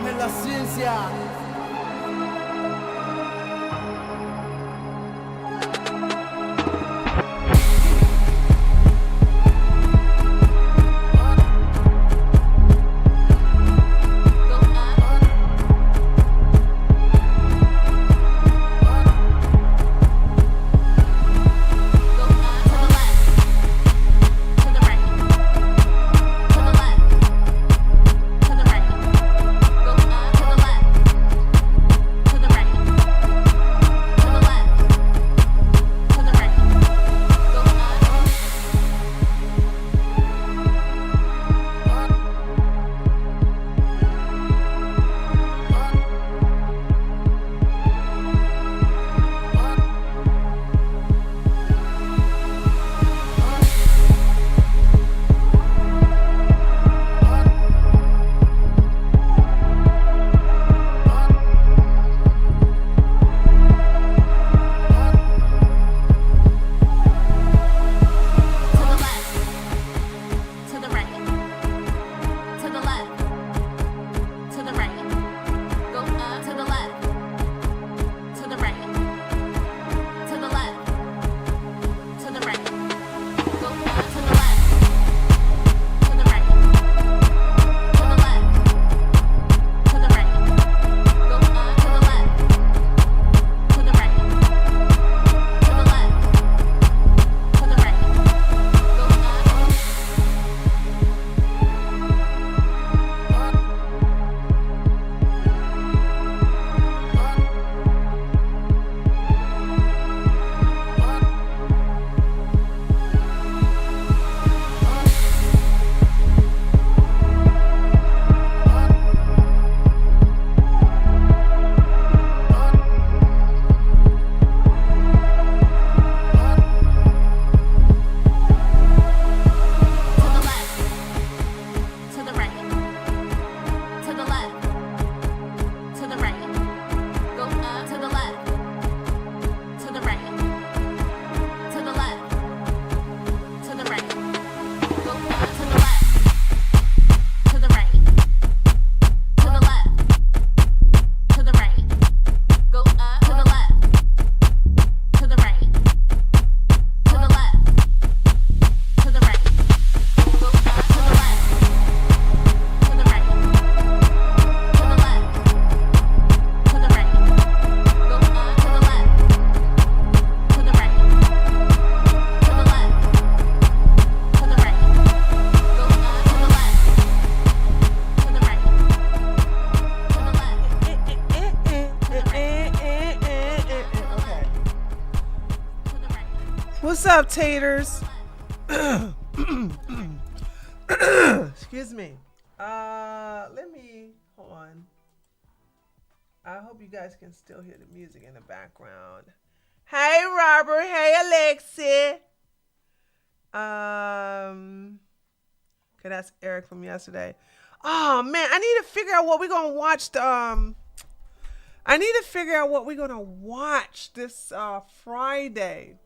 Nella ciencia. What's up, taters? Excuse me. Let me hold on. I hope you guys can still hear the music in the background. Hey, Robert. Hey, Alexi. Okay, that's Eric from yesterday. Oh man, I need to figure out what we're gonna watch. I need to figure out what we're gonna watch this Friday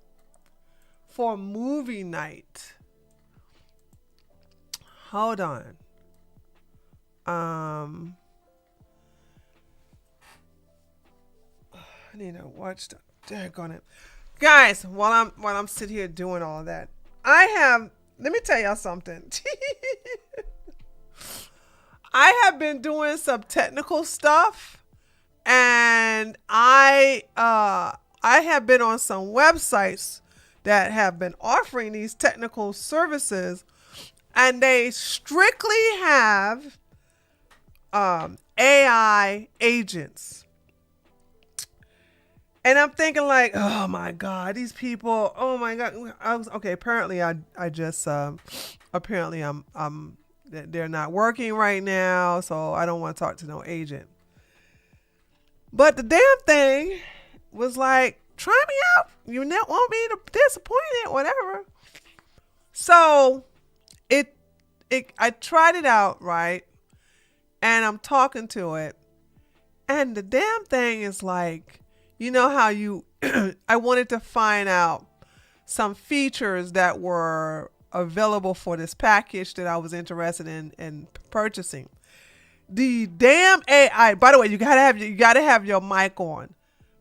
for movie night. Hold on. I need to watch the daggone it. Guys, while I'm sitting here doing all that, let me tell y'all something. I have been doing some technical stuff, and I have been on some websites that have been offering these technical services, and they strictly have AI agents. And I'm thinking like, oh my God, these people, oh my God. Apparently they're not working right now, so I don't want to talk to no agent. But the damn thing was like, try me out. You won't be disappointed, whatever. So I tried it out, right? And I'm talking to it. And the damn thing is like, you know how I wanted to find out some features that were available for this package that I was interested in purchasing. The damn AI. By the way, you gotta have your mic on,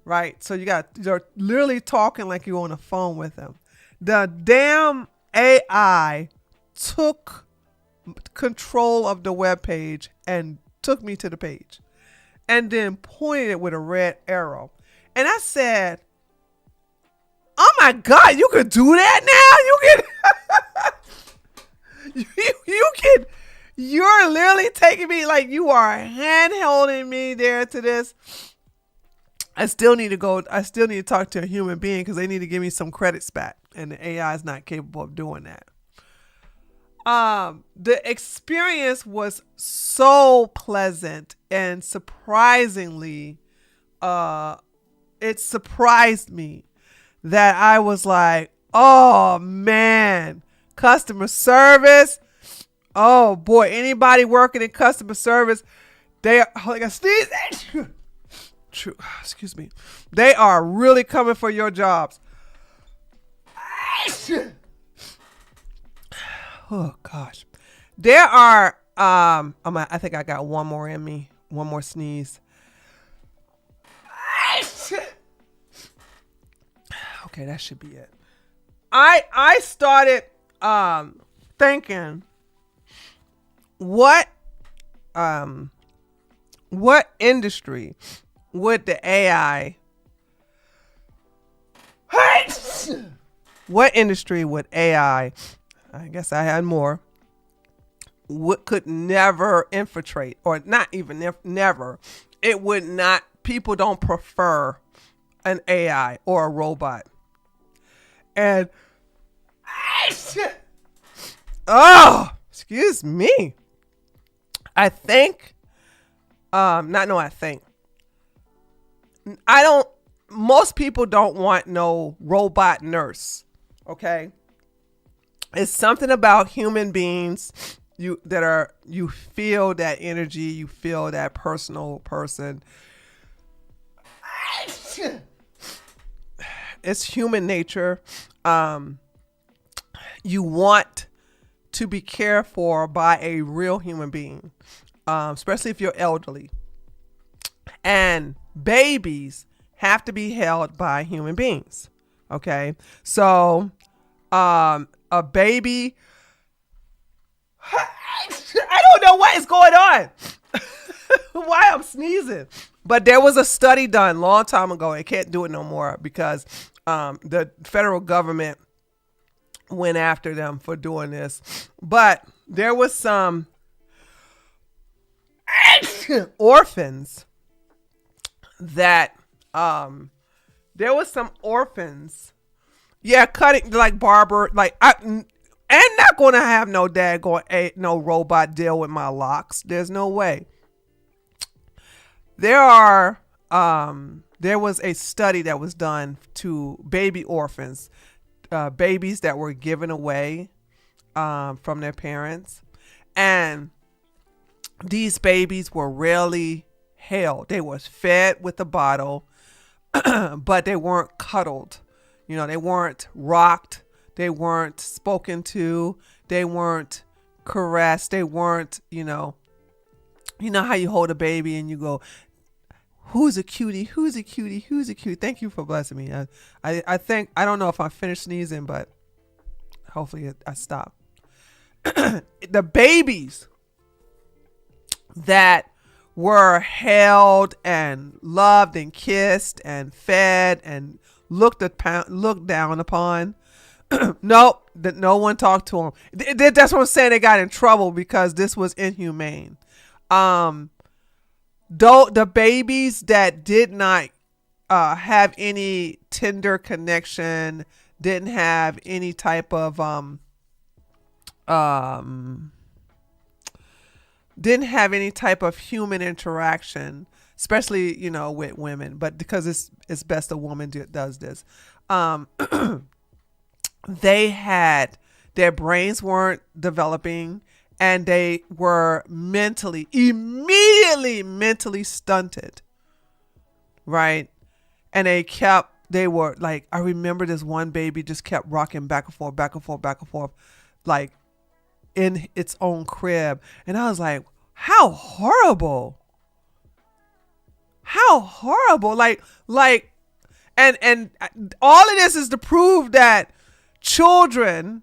right? So you're literally talking like you're on the phone with them. The damn AI took control of the web page and took me to the page, and then pointed it with a red arrow. And I said, "Oh my God, you could do that now? You can, you can." You're literally taking me, like, you are hand holding me there to this. I still need to talk to a human being because they need to give me some credits back. And the AI is not capable of doing that. The experience was so pleasant and surprisingly, it surprised me that I was like, oh man, customer service. Oh boy, anybody working in customer service, they are like a sneeze. True, excuse me. They are really coming for your jobs. Oh gosh, there are. I think I got one more in me. One more sneeze. Okay, that should be it. I started thinking. What industry would the AI what industry would AI, I guess I had more, what could never infiltrate, or not even never, it would not, people don't prefer an AI or a robot. And excuse me. I think, most people don't want no robot nurse. Okay. It's something about human beings. You feel that energy. You feel that personal person. It's human nature. You want to be cared for by a real human being, especially if you're elderly. And babies have to be held by human beings. Okay, so a baby. I don't know what is going on. Why I'm sneezing. But there was a study done a long time ago. They can't do it no more because the federal government went after them for doing this. But there was some orphans that cutting, like barber, like I'm not going to have no no robot deal with my locks. There's no way. There was a study that was done to baby orphans, babies that were given away from their parents, and these babies were rarely held. They was fed with a bottle, but they weren't cuddled. You know, they weren't rocked. They weren't spoken to. They weren't caressed. They weren't, you know how you hold a baby and you go, who's a cutie? Who's a cutie? Who's a cutie? Thank you for blessing me. I think, I don't know if I finished sneezing, but hopefully I stop. The babies that were held and loved and kissed and fed and looked down upon. Nope, that no one talked to them. That's what I'm saying. They got in trouble because this was inhumane. Though the babies that did not have any tender connection, didn't have any type of human interaction, especially with women, but because it's best a woman does this. Their brains weren't developing, and they were immediately mentally stunted, right? And they were like, I remember this one baby just kept rocking back and forth, back and forth, back and forth. like in its own crib. And I was like, how horrible. How horrible. Like, and all of this is to prove that children,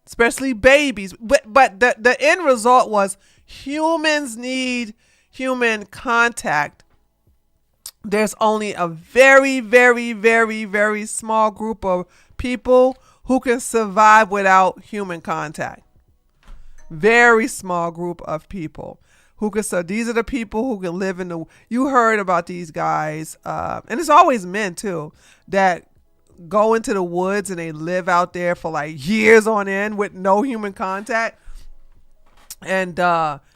especially babies, but the end result was humans need human contact. There's only a very, very, very, very small group of people who can survive without human contact. Very small group of people who can. So these are the people who can live in the. You heard about these guys, and it's always men too, that go into the woods and they live out there for like years on end with no human contact, and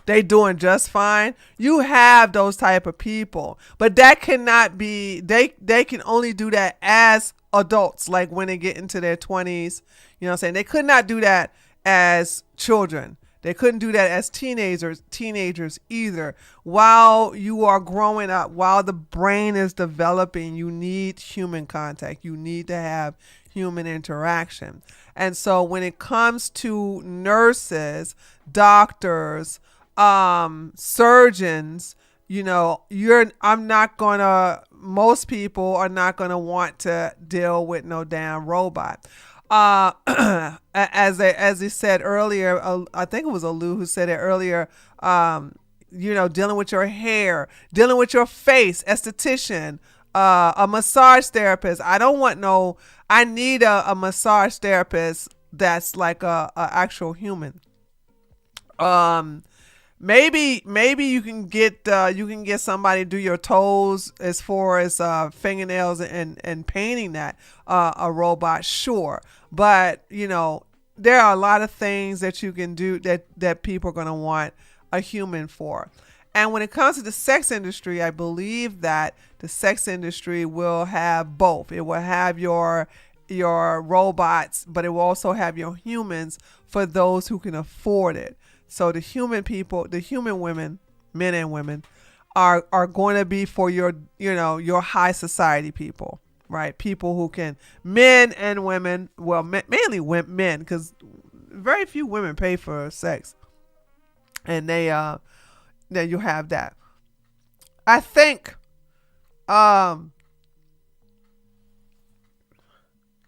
they doing just fine. You have those type of people, but that cannot be. They can only do that as adults, like when they get into their 20s. You know what I'm saying? They could not do that as children. They couldn't do that as teenagers either. While you are growing up, while the brain is developing, you need human contact. You need to have human interaction. And so when it comes to nurses, doctors, surgeons, most people are not gonna want to deal with no damn robot. As he said earlier, I think it was Alu who said it earlier. Dealing with your hair, dealing with your face, esthetician, a massage therapist. I need a massage therapist that's like a actual human. Maybe you can get somebody to do your toes as far as fingernails and painting that, a robot, sure. But there are a lot of things that you can do that people are going to want a human for. And when it comes to the sex industry, I believe that the sex industry will have both. It will have your robots, but it will also have your humans for those who can afford it. So the human people, the human women, men and women, are going to be for your high society people, right? People who can, men and women, well, mainly men, because very few women pay for sex, and then you have that. I think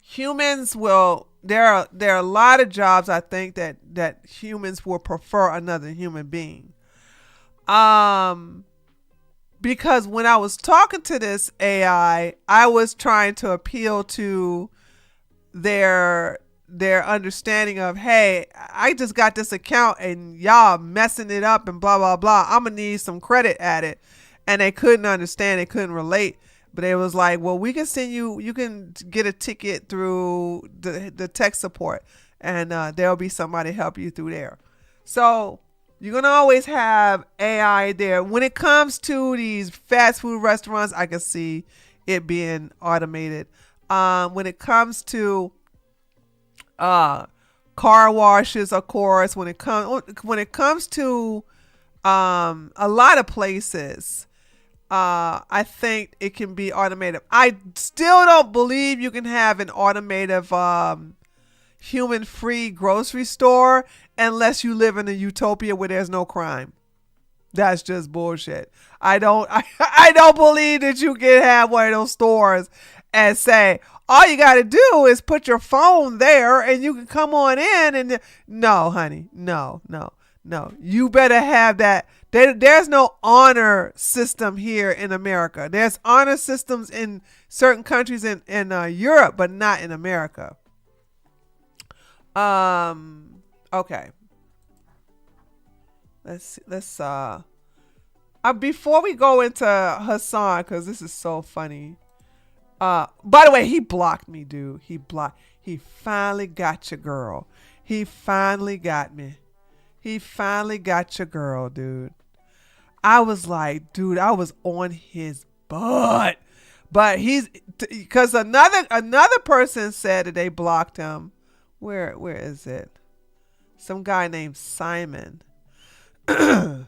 humans will. There are a lot of jobs I think that humans will prefer another human being. Because when I was talking to this AI, I was trying to appeal to their understanding of, hey, I just got this account and y'all messing it up and blah blah blah. I'm gonna need some credit at it, and they couldn't understand. They couldn't relate. But it was like, well, we can send you can get a ticket through the tech support, and there'll be somebody help you through there. So you're going to always have AI there. When it comes to these fast food restaurants, I can see it being automated. When it comes to car washes, of course, when it comes to a lot of places, I think it can be automated. I still don't believe you can have an automated human-free grocery store unless you live in a utopia where there's no crime. That's just bullshit. I don't believe that you can have one of those stores and say, all you got to do is put your phone there and you can come on in. And no, honey, no. You better have that. There's no honor system here in America. There's honor systems in certain countries in Europe, but not in America. Okay. Let's before we go into Hasan, because this is so funny. By the way, he blocked me, dude. He finally got your girl. He finally got me. He finally got your girl, dude. I was like, dude, I was on his butt. But because another person said that they blocked him. Where is it? Some guy named Simon. I'm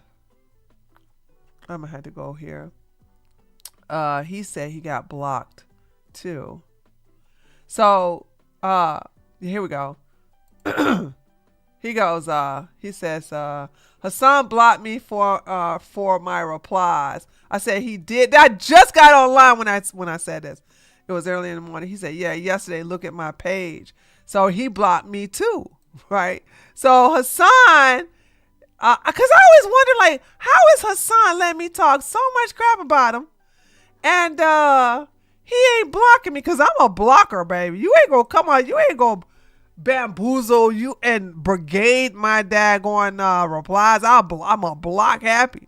gonna have to go here. He said he got blocked too. So here we go. He goes, he says, Hasan blocked me for my replies. I said he did. I just got online when I said this. It was early in the morning. He said, yeah, yesterday, look at my page. So he blocked me too, right? So Hasan, because I always wonder, like, how is Hasan letting me talk so much crap about him? And he ain't blocking me because I'm a blocker, baby. You ain't gonna come on. You ain't gonna bamboozle you and brigade my daggone replies. I'm a block happy.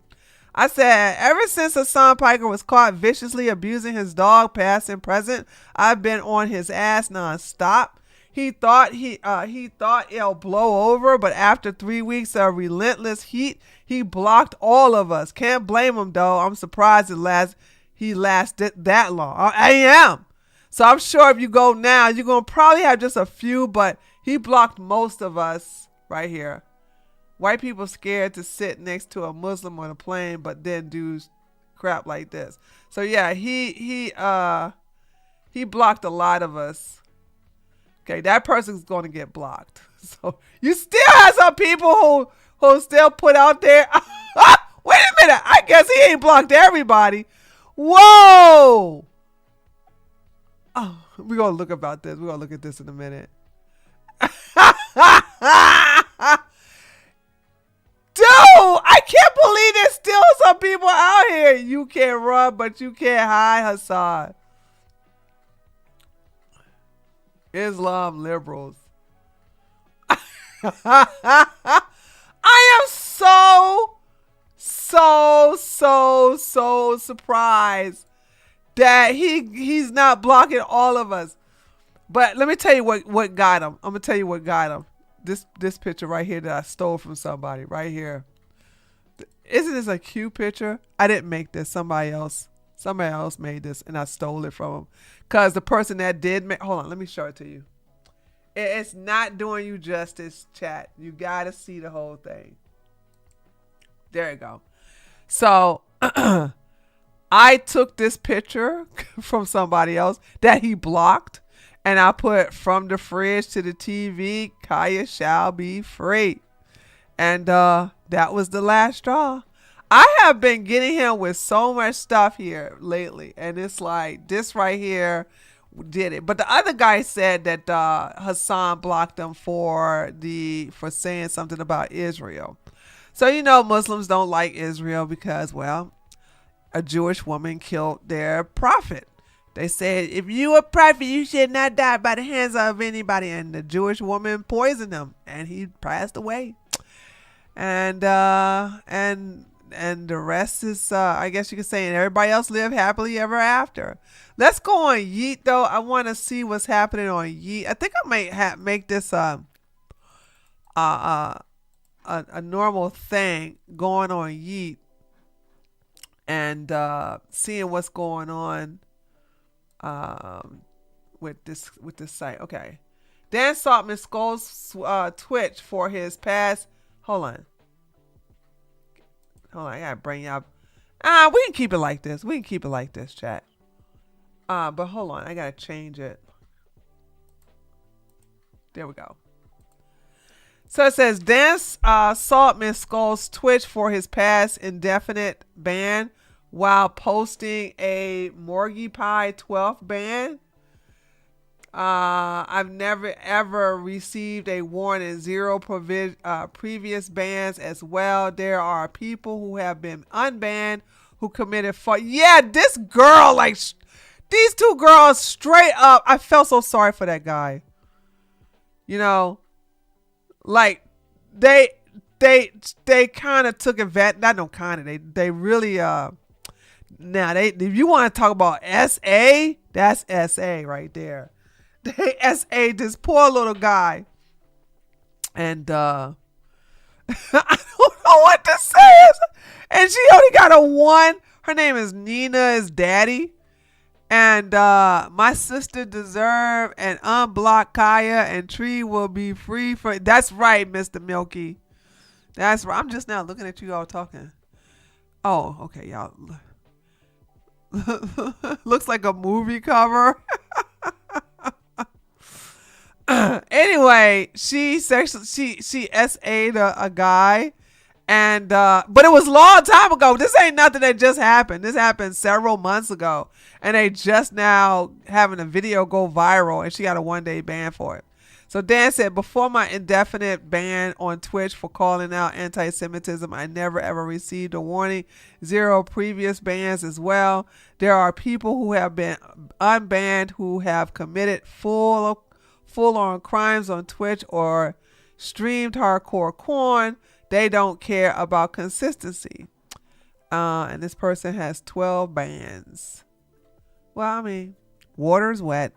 I said, ever since Hasan Piker was caught viciously abusing his dog, past and present, I've been on his ass nonstop. He thought it'll blow over, but after 3 weeks of relentless heat, he blocked all of us. Can't blame him though. I'm surprised he lasted that long. I am. So I'm sure if you go now, you're gonna probably have just a few, but he blocked most of us right here. White people scared to sit next to a Muslim on a plane, but then do crap like this. So yeah, he blocked a lot of us. Okay, that person's going to get blocked. So you still have some people who still put out there. Wait a minute, I guess he ain't blocked everybody. Whoa! Oh, we're gonna look about this. We're gonna look at this in a minute. Dude, I can't believe there's still some people out here. You can't run, but you can't hide, Hasan. Islam liberals. I am so surprised that he's not blocking all of us. But let me tell you what got him. I'm gonna tell you what got him. This picture right here that I stole from somebody right here. Isn't this a cute picture? I didn't make this. Somebody else made this, and I stole it from him. Cause the person that did make, hold on, let me show it to you. It's not doing you justice, chat. You gotta see the whole thing. There you go. So I took this picture from somebody else that he blocked, and I put, from the fridge to the TV, Kaya shall be free. And that was the last straw. I have been getting him with so much stuff here lately, and it's like this right here did it. But the other guy said that Hasan blocked him for saying something about Israel. So Muslims don't like Israel because, well, a Jewish woman killed their prophet. They said, if you a prophet, you should not die by the hands of anybody. And the Jewish woman poisoned him, and he passed away. And the rest is, I guess you could say, and everybody else lived happily ever after. Let's go on Yeet, though. I want to see what's happening on Yeet. I think I might make this a normal thing, going on Yeet and seeing what's going on with this site. Okay, Dan Saltman scolds Twitch for his past. Hold on, I gotta bring you up. We can keep it like this. Chat. But hold on, I gotta change it. There we go. So it says Dan Saltman scolds Twitch for his past indefinite ban while posting a Morgie Pie 12th ban. I've never ever received a warning. Zero previous bans as well. There are people who have been unbanned who committed this girl, like these two girls straight up. I felt so sorry for that guy. Like they kind of took advantage. Not no kind of. They really now if you want to talk about SA, that's SA right there. They SA this poor little guy, and I don't know what to say. And she only got a 1. Her name is Nina, his daddy. And my sister deserve an unblocked Kaya, and Tree will be free for. That's right, Mr. Milky. That's right. I'm just now looking at you all talking. Oh, okay, y'all. Looks like a movie cover. Anyway, she SA'd a guy, and but it was a long time ago. This ain't nothing that just happened. This happened several months ago, and they just now having a video go viral, and she got a 1-day ban for it. So Dan said, before my indefinite ban on Twitch for calling out anti-Semitism, I never ever received a warning. 0 previous bans as well. There are people who have been unbanned who have committed full-on crimes on Twitch or streamed hardcore corn. They don't care about consistency. And this person has 12 bans. Well, I mean, water's wet.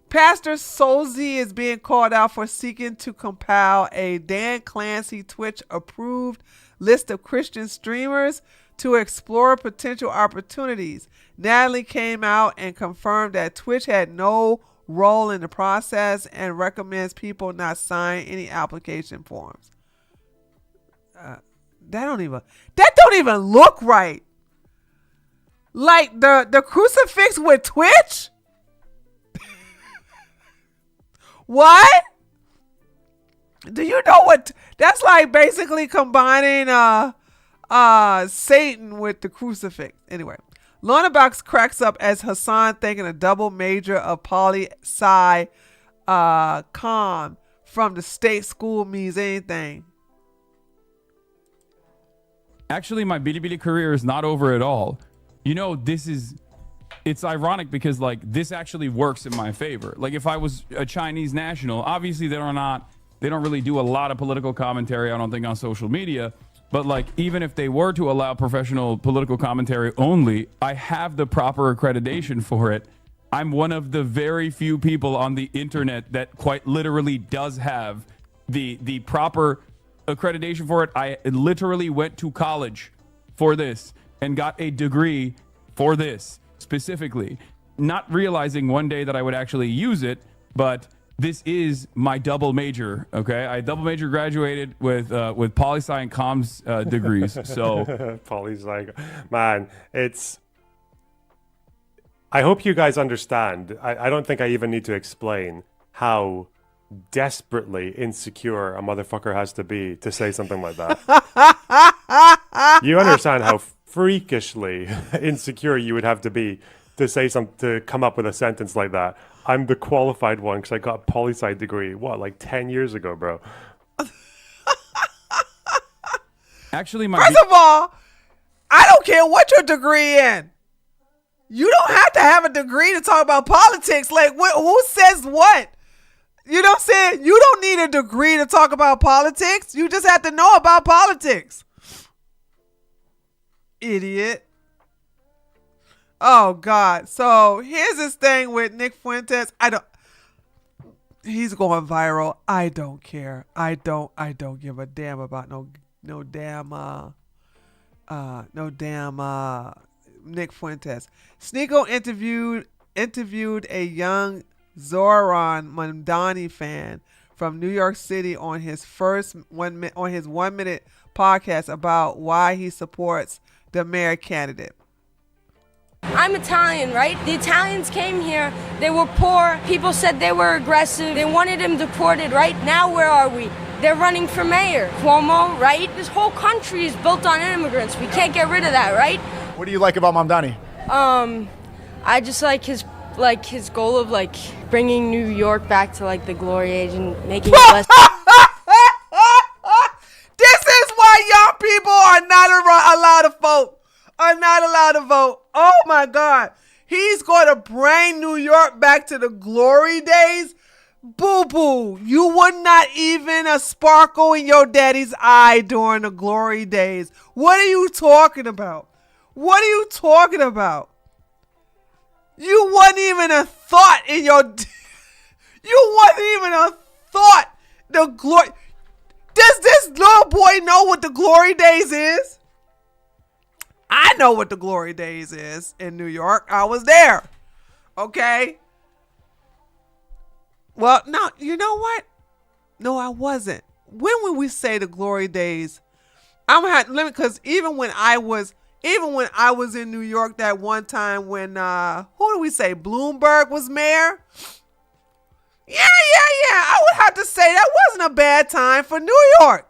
Pastor Solzy is being called out for seeking to compile a Dan Clancy Twitch-approved list of Christian streamers to explore potential opportunities. Natalie came out and confirmed that Twitch had no role in the process and recommends people not sign any application forms. That don't even look right. Like the crucifix with Twitch? What? Do you know what? That's like basically combining Satan with the crucifix. Anyway, Lorna Box cracks up as Hasan thinking a double major of poli-sci com from the state school means anything. Actually, my Bilibili career is not over at all. You know, it's ironic because like this actually works in my favor. Like if I was a Chinese national, obviously they don't really do a lot of political commentary, I don't think, on social media. But like even if they were to allow professional political commentary only, I have the proper accreditation for it. I'm one of the very few people on the internet that quite literally does have the proper accreditation for it. I literally went to college for this and got a degree for this specifically, not realizing one day that I would actually use it, but this is my double major. Okay, I double major graduated with poli-sci and comms degrees. So poli-sci, man, I hope you guys understand. I don't think I even need to explain how desperately insecure a motherfucker has to be to say something like that. You understand how freakishly insecure you would have to be to say to come up with a sentence like that. I'm the qualified one because I got a poli-sci degree, like 10 years ago, bro. Actually, first of all, I don't care what your degree in. You don't have to have a degree to talk about politics. Like, who says what? You know what I'm saying? You don't need a degree to talk about politics. You just have to know about politics. Idiot. Oh, God. So here's this thing with Nick Fuentes. He's going viral. I don't care. I don't give a damn about no damn Nick Fuentes. Sneeko interviewed a young Zoran Mamdani fan from New York City on his 1 minute podcast about why he supports the mayor candidate. I'm Italian, right? The Italians came here. They were poor. People said they were aggressive. They wanted him deported, right? Now where are we? They're running for mayor. Cuomo, right? This whole country is built on immigrants. We can't get rid of that, right? What do you like about Mamdani? I just like his goal of like bringing New York back to like the glory age and making it less. This is why young people are not allowed to vote. Oh my God. He's going to bring New York back to the glory days. Boo boo. You would not even a sparkle in your daddy's eye during the glory days. What are you talking about? You wasn't even a thought in your. You wasn't even a thought. The glory. Does this little boy know what the glory days is? I know what the glory days is in New York. I was there. Okay. Well, no, you know what? No, I wasn't. When would we say the glory days? I'm gonna have to limit because even when I was in New York that one time when who do we say Bloomberg was mayor? Yeah. I would have to say that wasn't a bad time for New York.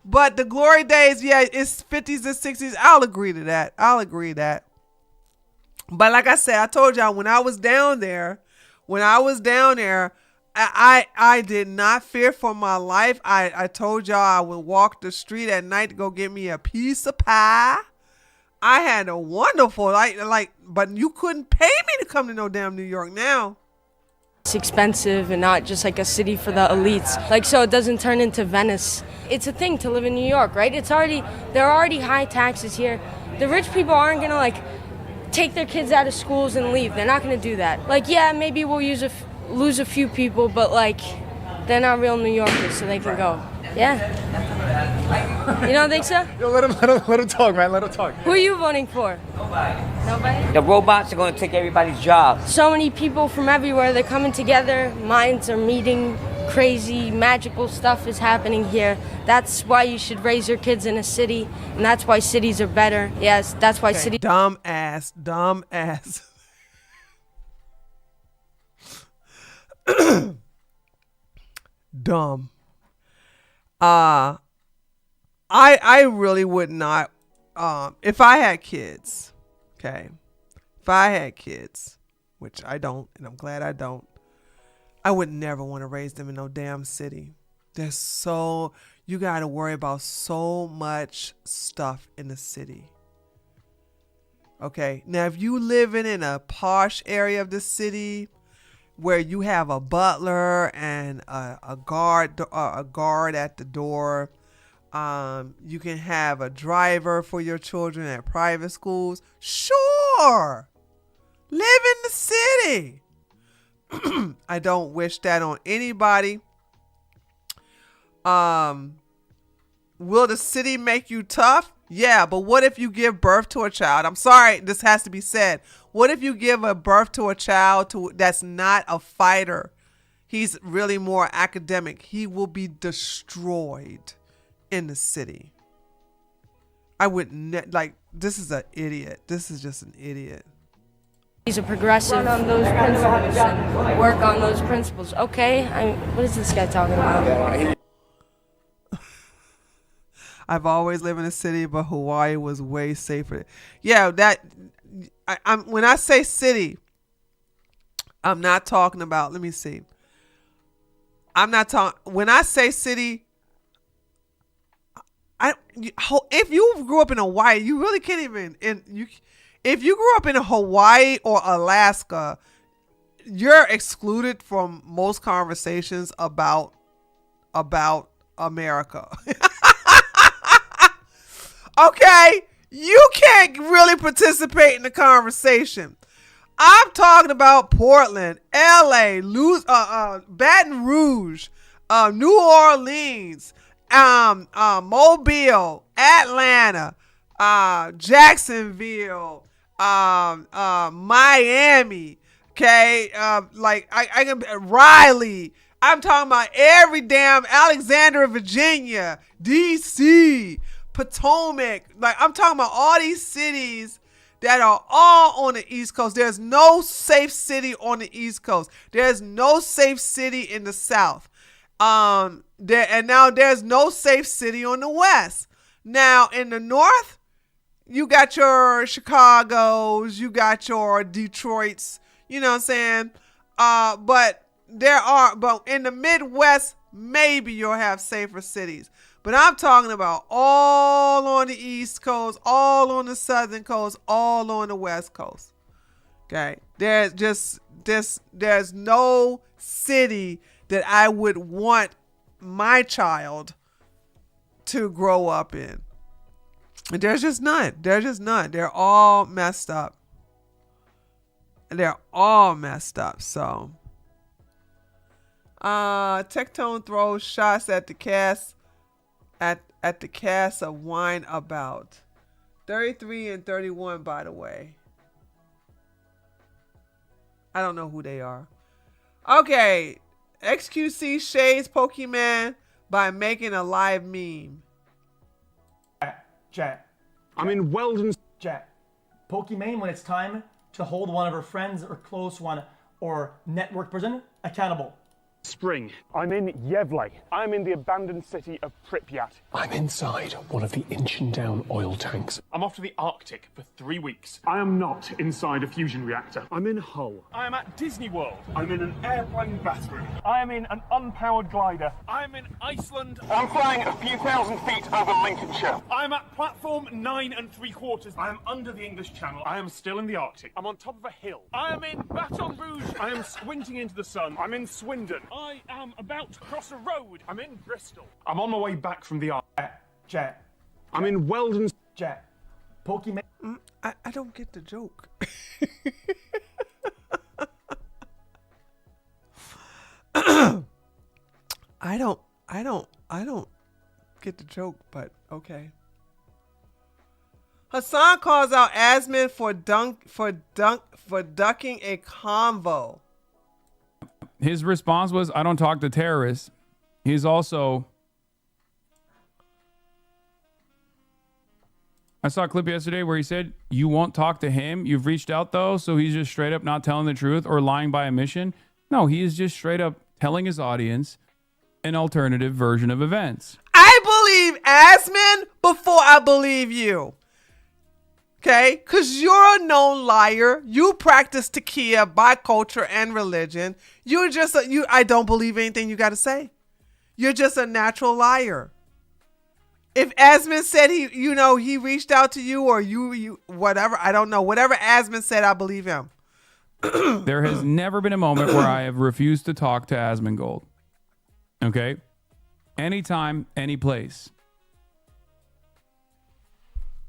But the glory days, yeah, it's 50s and 60s. I'll agree to that. But like I said, I told y'all when I was down there, I did not fear for my life. I told y'all I would walk the street at night to go get me a piece of pie. I had a wonderful but you couldn't pay me to come to no damn New York now. It's expensive and not just like a city for the elites. Like, so it doesn't turn into Venice. It's a thing to live in New York, right? There are already high taxes here. The rich people aren't gonna like take their kids out of schools and leave. They're not gonna do that. Like, yeah, maybe we'll lose a few people, but like, they're not real New Yorkers, so they can go. Yeah. You don't think so? Yo, let him talk, man. Let him talk. Who are you voting for? Nobody? The robots are going to take everybody's job. So many people from everywhere, they're coming together. Minds are meeting. Crazy, magical stuff is happening here. That's why you should raise your kids in a city, and that's why cities are better. Yes, that's why cities... Dumb ass. Dumb. I really would not, if I had kids, okay, which I don't, and I'm glad I don't, I would never want to raise them in no damn city. You got to worry about so much stuff in the city. Okay, now if you living in a posh area of the city where you have a butler and a guard at the door, you can have a driver for your children at private schools. Sure, live in the city. I don't wish that on anybody. Will the city make you tough? Yeah, but what if you give birth to a child? I'm sorry, this has to be said. What if you give a birth to a child that's not a fighter? He's really more academic. He will be destroyed in the city. I wouldn't this is an idiot. This is just an idiot. He's a progressive. Run on those principles and work on those principles. Okay, what is this guy talking about? I've always lived in a city, but Hawaii was way safer. Yeah, when I say city, I'm not talking about, let me see. When I say city, if you grew up in Hawaii, you really can't even, if you grew up in Hawaii or Alaska, you're excluded from most conversations about America. Okay, you can't really participate in the conversation. I'm talking about Portland, LA, Baton Rouge, New Orleans, Mobile, Atlanta, Jacksonville, Miami. Okay, I can Raleigh. I'm talking about every damn Alexandria, Virginia, DC, Potomac. I'm talking about all these cities that are all on the East Coast. There's no safe city on the East Coast. There's no safe city in the South. Now there's no safe city on the West. Now in the North, you got your Chicagos, you got your Detroits, you know what I'm saying? But in the Midwest, maybe you'll have safer cities. But I'm talking about all on the East Coast, all on the Southern Coast, all on the West Coast. Okay. There's no city that I would want my child to grow up in. There's just none. They're all messed up. So, Tectone throws shots at the cast at the cast of Wine About. 33 and 31, by the way. I don't know who they are. Okay. XQC shades Pokemon by making a live meme. Chat. I'm in Weldon. Chat. Pokimane, when it's time to hold one of her friends or close one or network prison accountable. Spring. I'm in Yevlay. I'm in the abandoned city of Pripyat. I'm inside one of the inching down oil tanks. I'm off to the Arctic for 3 weeks. I am not inside a fusion reactor. I'm in Hull. I am at Disney World. I'm in an airplane bathroom. I am in an unpowered glider. I am in Iceland. I'm flying a few thousand feet over Lincolnshire. I am at platform 9 3/4. I am under the English Channel. I am still in the Arctic. I'm on top of a hill. I am in Baton Rouge. I am squinting into the sun. I'm in Swindon. I am about to cross a road. I'm in Bristol. I'm on my way back from the Jet. I'm in Weldon. Jet. Pokemon. I don't get the joke. I don't get the joke, but okay. Hasan calls out Asman for ducking a convo. His response was, I don't talk to terrorists. He's also... I saw a clip yesterday where he said, you won't talk to him. You've reached out, though, so he's just straight up not telling the truth or lying by omission. No, he is just straight up telling his audience an alternative version of events. I believe Asman before I believe you. Okay? Because you're a known liar. You practice taqiyya by culture and religion. You're just I don't believe anything you got to say. You're just a natural liar. If Asman said he reached out to you or you whatever, I don't know. Whatever Asman said, I believe him. There has never been a moment where I have refused to talk to Asmongold. Okay? Anytime, any place.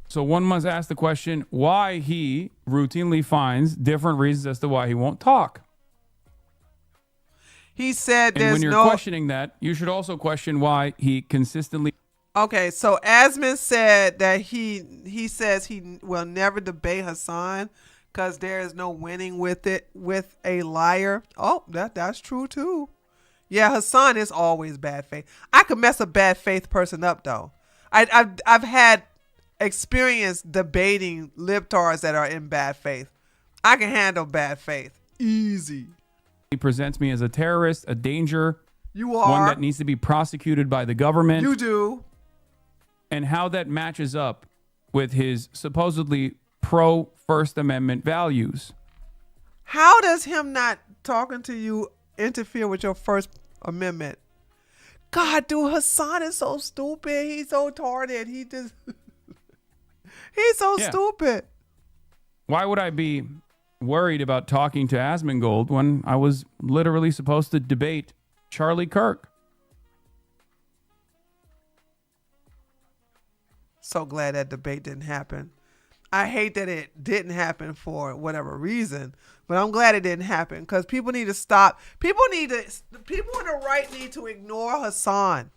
So one must ask the question why he routinely finds different reasons as to why he won't talk. He said and when you're questioning that, you should also question why he consistently... Okay, so Asman said that he says he will never debate Hasan because there is no winning with a liar. Oh, that's true too. Yeah, Hasan is always bad faith. I could mess a bad faith person up though. I've had experience debating libtards that are in bad faith. I can handle bad faith easy. He presents me as a terrorist, a danger. You are. One that needs to be prosecuted by the government. You do. And how that matches up with his supposedly pro-First Amendment values. How does him not talking to you interfere with your First Amendment? God, dude, Hasan is so stupid. He's so retarded. He's so stupid. Why would I be worried about talking to Asmongold when I was literally supposed to debate Charlie Kirk? So glad that debate didn't happen. I hate that it didn't happen for whatever reason, but I'm glad it didn't happen because people need to stop. People in the right need to ignore Hasan.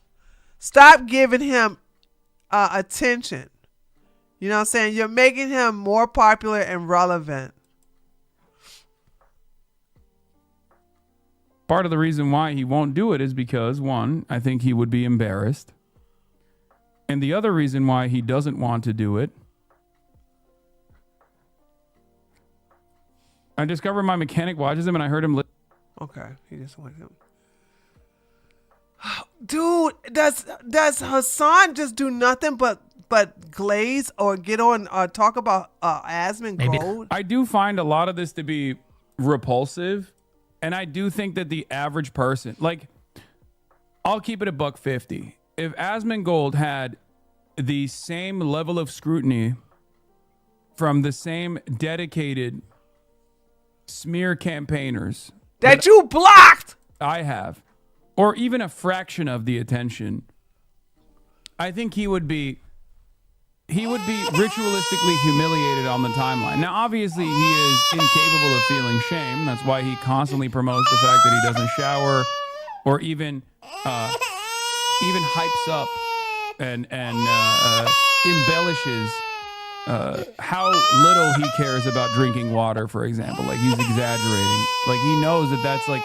Stop giving him attention. You know what I'm saying? You're making him more popular and relevant. Part of the reason why he won't do it is because, one, I think he would be embarrassed. And the other reason why he doesn't want to do it, I discovered my mechanic watches him and I heard him. Okay, he just wants him. Dude, does Hasan just do nothing but glaze or get on talk about Asmongold? I do find a lot of this to be repulsive, and I do think that the average person, like, I'll keep it $150. If Asmongold had the same level of scrutiny from the same dedicated smear campaigners that you blocked, I have, or even a fraction of the attention, I think he would be ritualistically humiliated on the timeline. Now, obviously, he is incapable of feeling shame. That's why he constantly promotes the fact that he doesn't shower, or even hypes up and embellishes how little he cares about drinking water, for example. Like, he's exaggerating. Like, he knows that that's like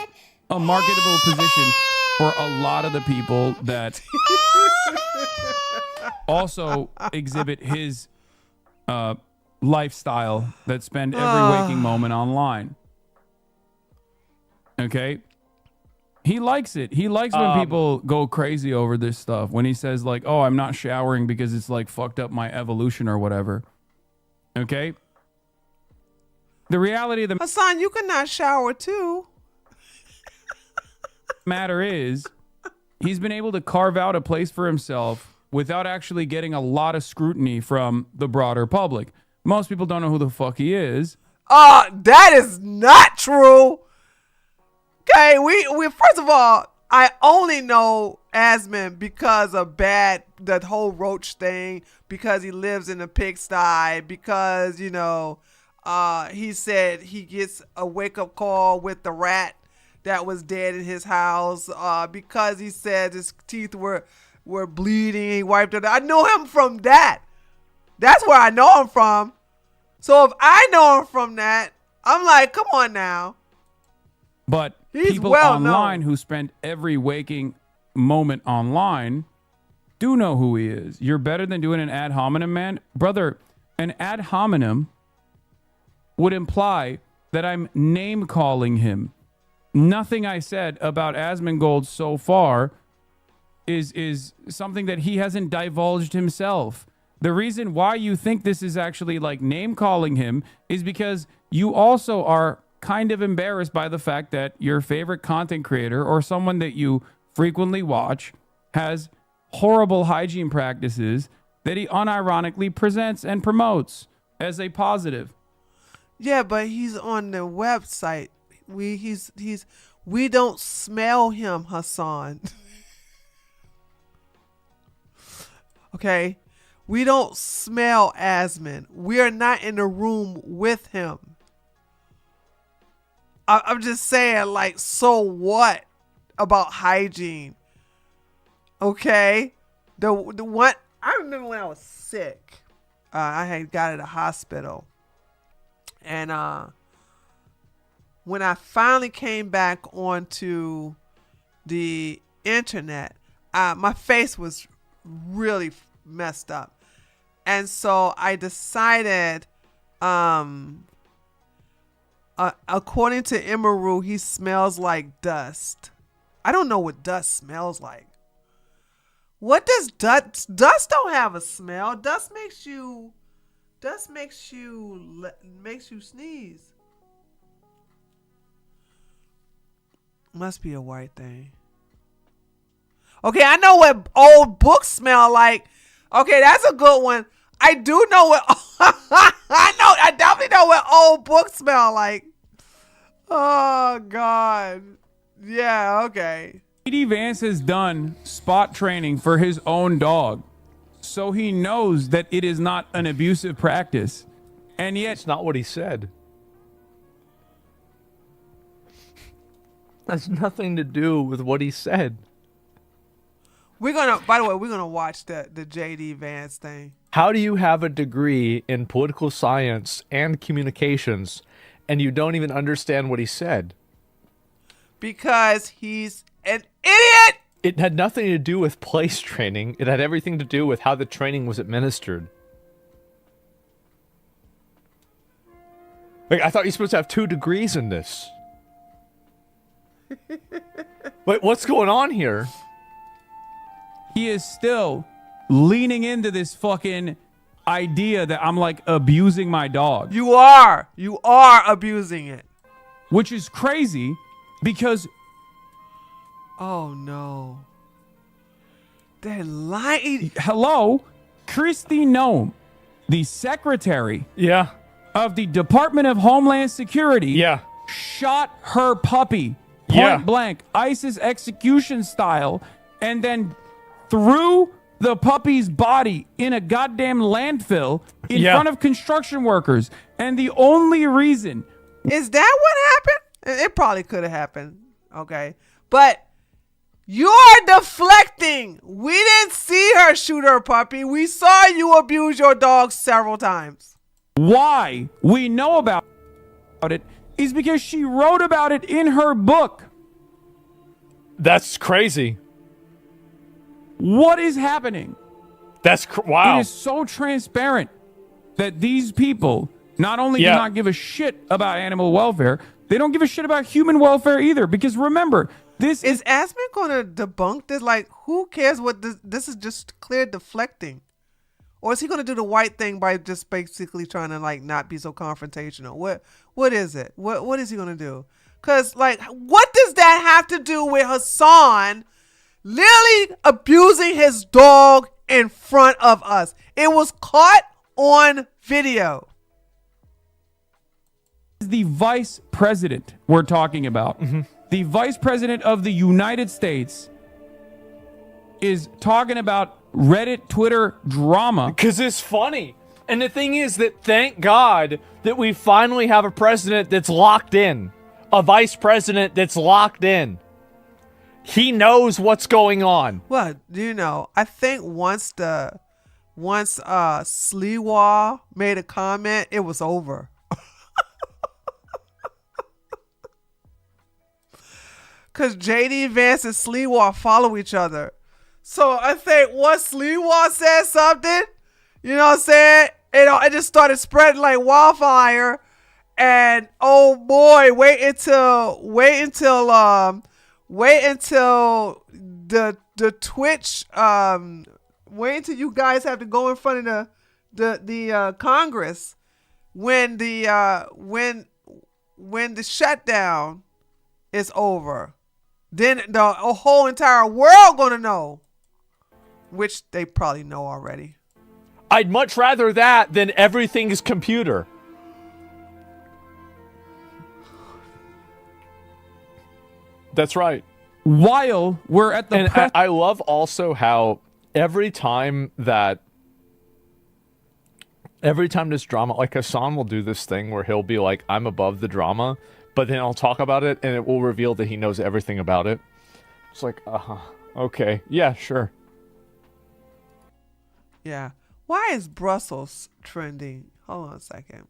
a marketable position for a lot of the people that also exhibit his lifestyle, that spend every waking moment online. Okay? He likes it. He likes when people go crazy over this stuff. When he says like, "Oh, I'm not showering because it's like fucked up my evolution or whatever." Okay? The reality of the Hasan, you cannot shower too. matter is he's been able to carve out a place for himself without actually getting a lot of scrutiny from the broader public. Most people don't know who the fuck he is. That is not true. Okay, we first of all, I only know Asman because of that whole roach thing, because he lives in a pigsty, because, you know, he said he gets a wake-up call with the rat that was dead in his house, because he said his teeth were bleeding. He wiped it. I know him from that. That's where I know him from. So if I know him from that, I'm like, come on now. But He's people well online known. who spend every waking moment online do know who he is. You're better than doing an ad hominem, man. Brother, an ad hominem would imply that I'm name calling him. Nothing I said about Asmongold so far is something that he hasn't divulged himself. The reason why you think this is actually like name calling him is because you also are kind of embarrassed by the fact that your favorite content creator or someone that you frequently watch has horrible hygiene practices that he unironically presents and promotes as a positive. Yeah, but he's on the website. We don't smell him, Hasan. Okay? We don't smell Asman. We are not in the room with him. I'm just saying, like, so what about hygiene? Okay? The one, I remember when I was sick. I had got at a hospital. And when I finally came back onto the internet, my face was really messed up. And so I decided, according to Imaru, he smells like dust. I don't know what dust smells like. What does dust? Dust don't have a smell. Dust makes you sneeze. Must be a white thing. Okay, I know what old books smell like. Okay, that's a good one. I do know what I definitely know what old books smell like. Oh God. Yeah, okay. JD Vance has done spot training for his own dog, so he knows that it is not an abusive practice. And yet It's not what he said. That's nothing to do with what he said. By the way, we're gonna watch the JD Vance thing. How do you have a degree in political science and communications and you don't even understand what he said? Because he's an idiot. It had nothing to do with place training. It had everything to do with how the training was administered. Like, I thought you're supposed to have 2 degrees in this. Wait, what's going on here? he is still leaning into this fucking idea that I'm like abusing my dog. You are abusing it. Which is crazy because oh no. They're lying. Hello, Kristi Noem, the secretary of the Department of Homeland Security, shot her puppy point blank, ISIS execution style, and then threw the puppy's body in a goddamn landfill in front of construction workers. And the only reason... Is that what happened? It probably could have happened. Okay. But you're deflecting. We didn't see her shoot her puppy. We saw you abuse your dog several times. Why we know about it is because she wrote about it in her book. That's crazy. What is happening? Wow. It is so transparent that these people not only do not give a shit about animal welfare, They don't give a shit about human welfare either. Because remember, this Is Aspen going to debunk this? Like, who cares what this is just clear deflecting. Or is he going to do the white thing by just basically trying to like not be so confrontational? What is it? What is he going to do? Cuz like what does that have to do with Hasan literally abusing his dog in front of us? It was caught on video. The vice president we're talking about. The vice president of the United States is talking about Reddit, Twitter drama. Because it's funny. And the thing is that thank God that we finally have a president that's locked in. A vice president that's locked in. He knows what's going on. Well, you know, I think once Sliwa made a comment, it was over. Because JD Vance and Sliwa follow each other. So I think once Sliwa said something, you know what I'm saying? It just started spreading like wildfire. And oh boy, wait until the Twitch wait until you guys have to go in front of the Congress when the shutdown is over. Then the whole entire world gonna know, which they probably know already. I'd much rather that than everything's computer. That's right. While we're at the and I love also how every time this drama, like Hasan will do this thing where he'll be like, I'm above the drama, but then I'll talk about it and it will reveal that he knows everything about it. It's like, okay, yeah, sure. Yeah. Why is Brussels trending? Hold on a second.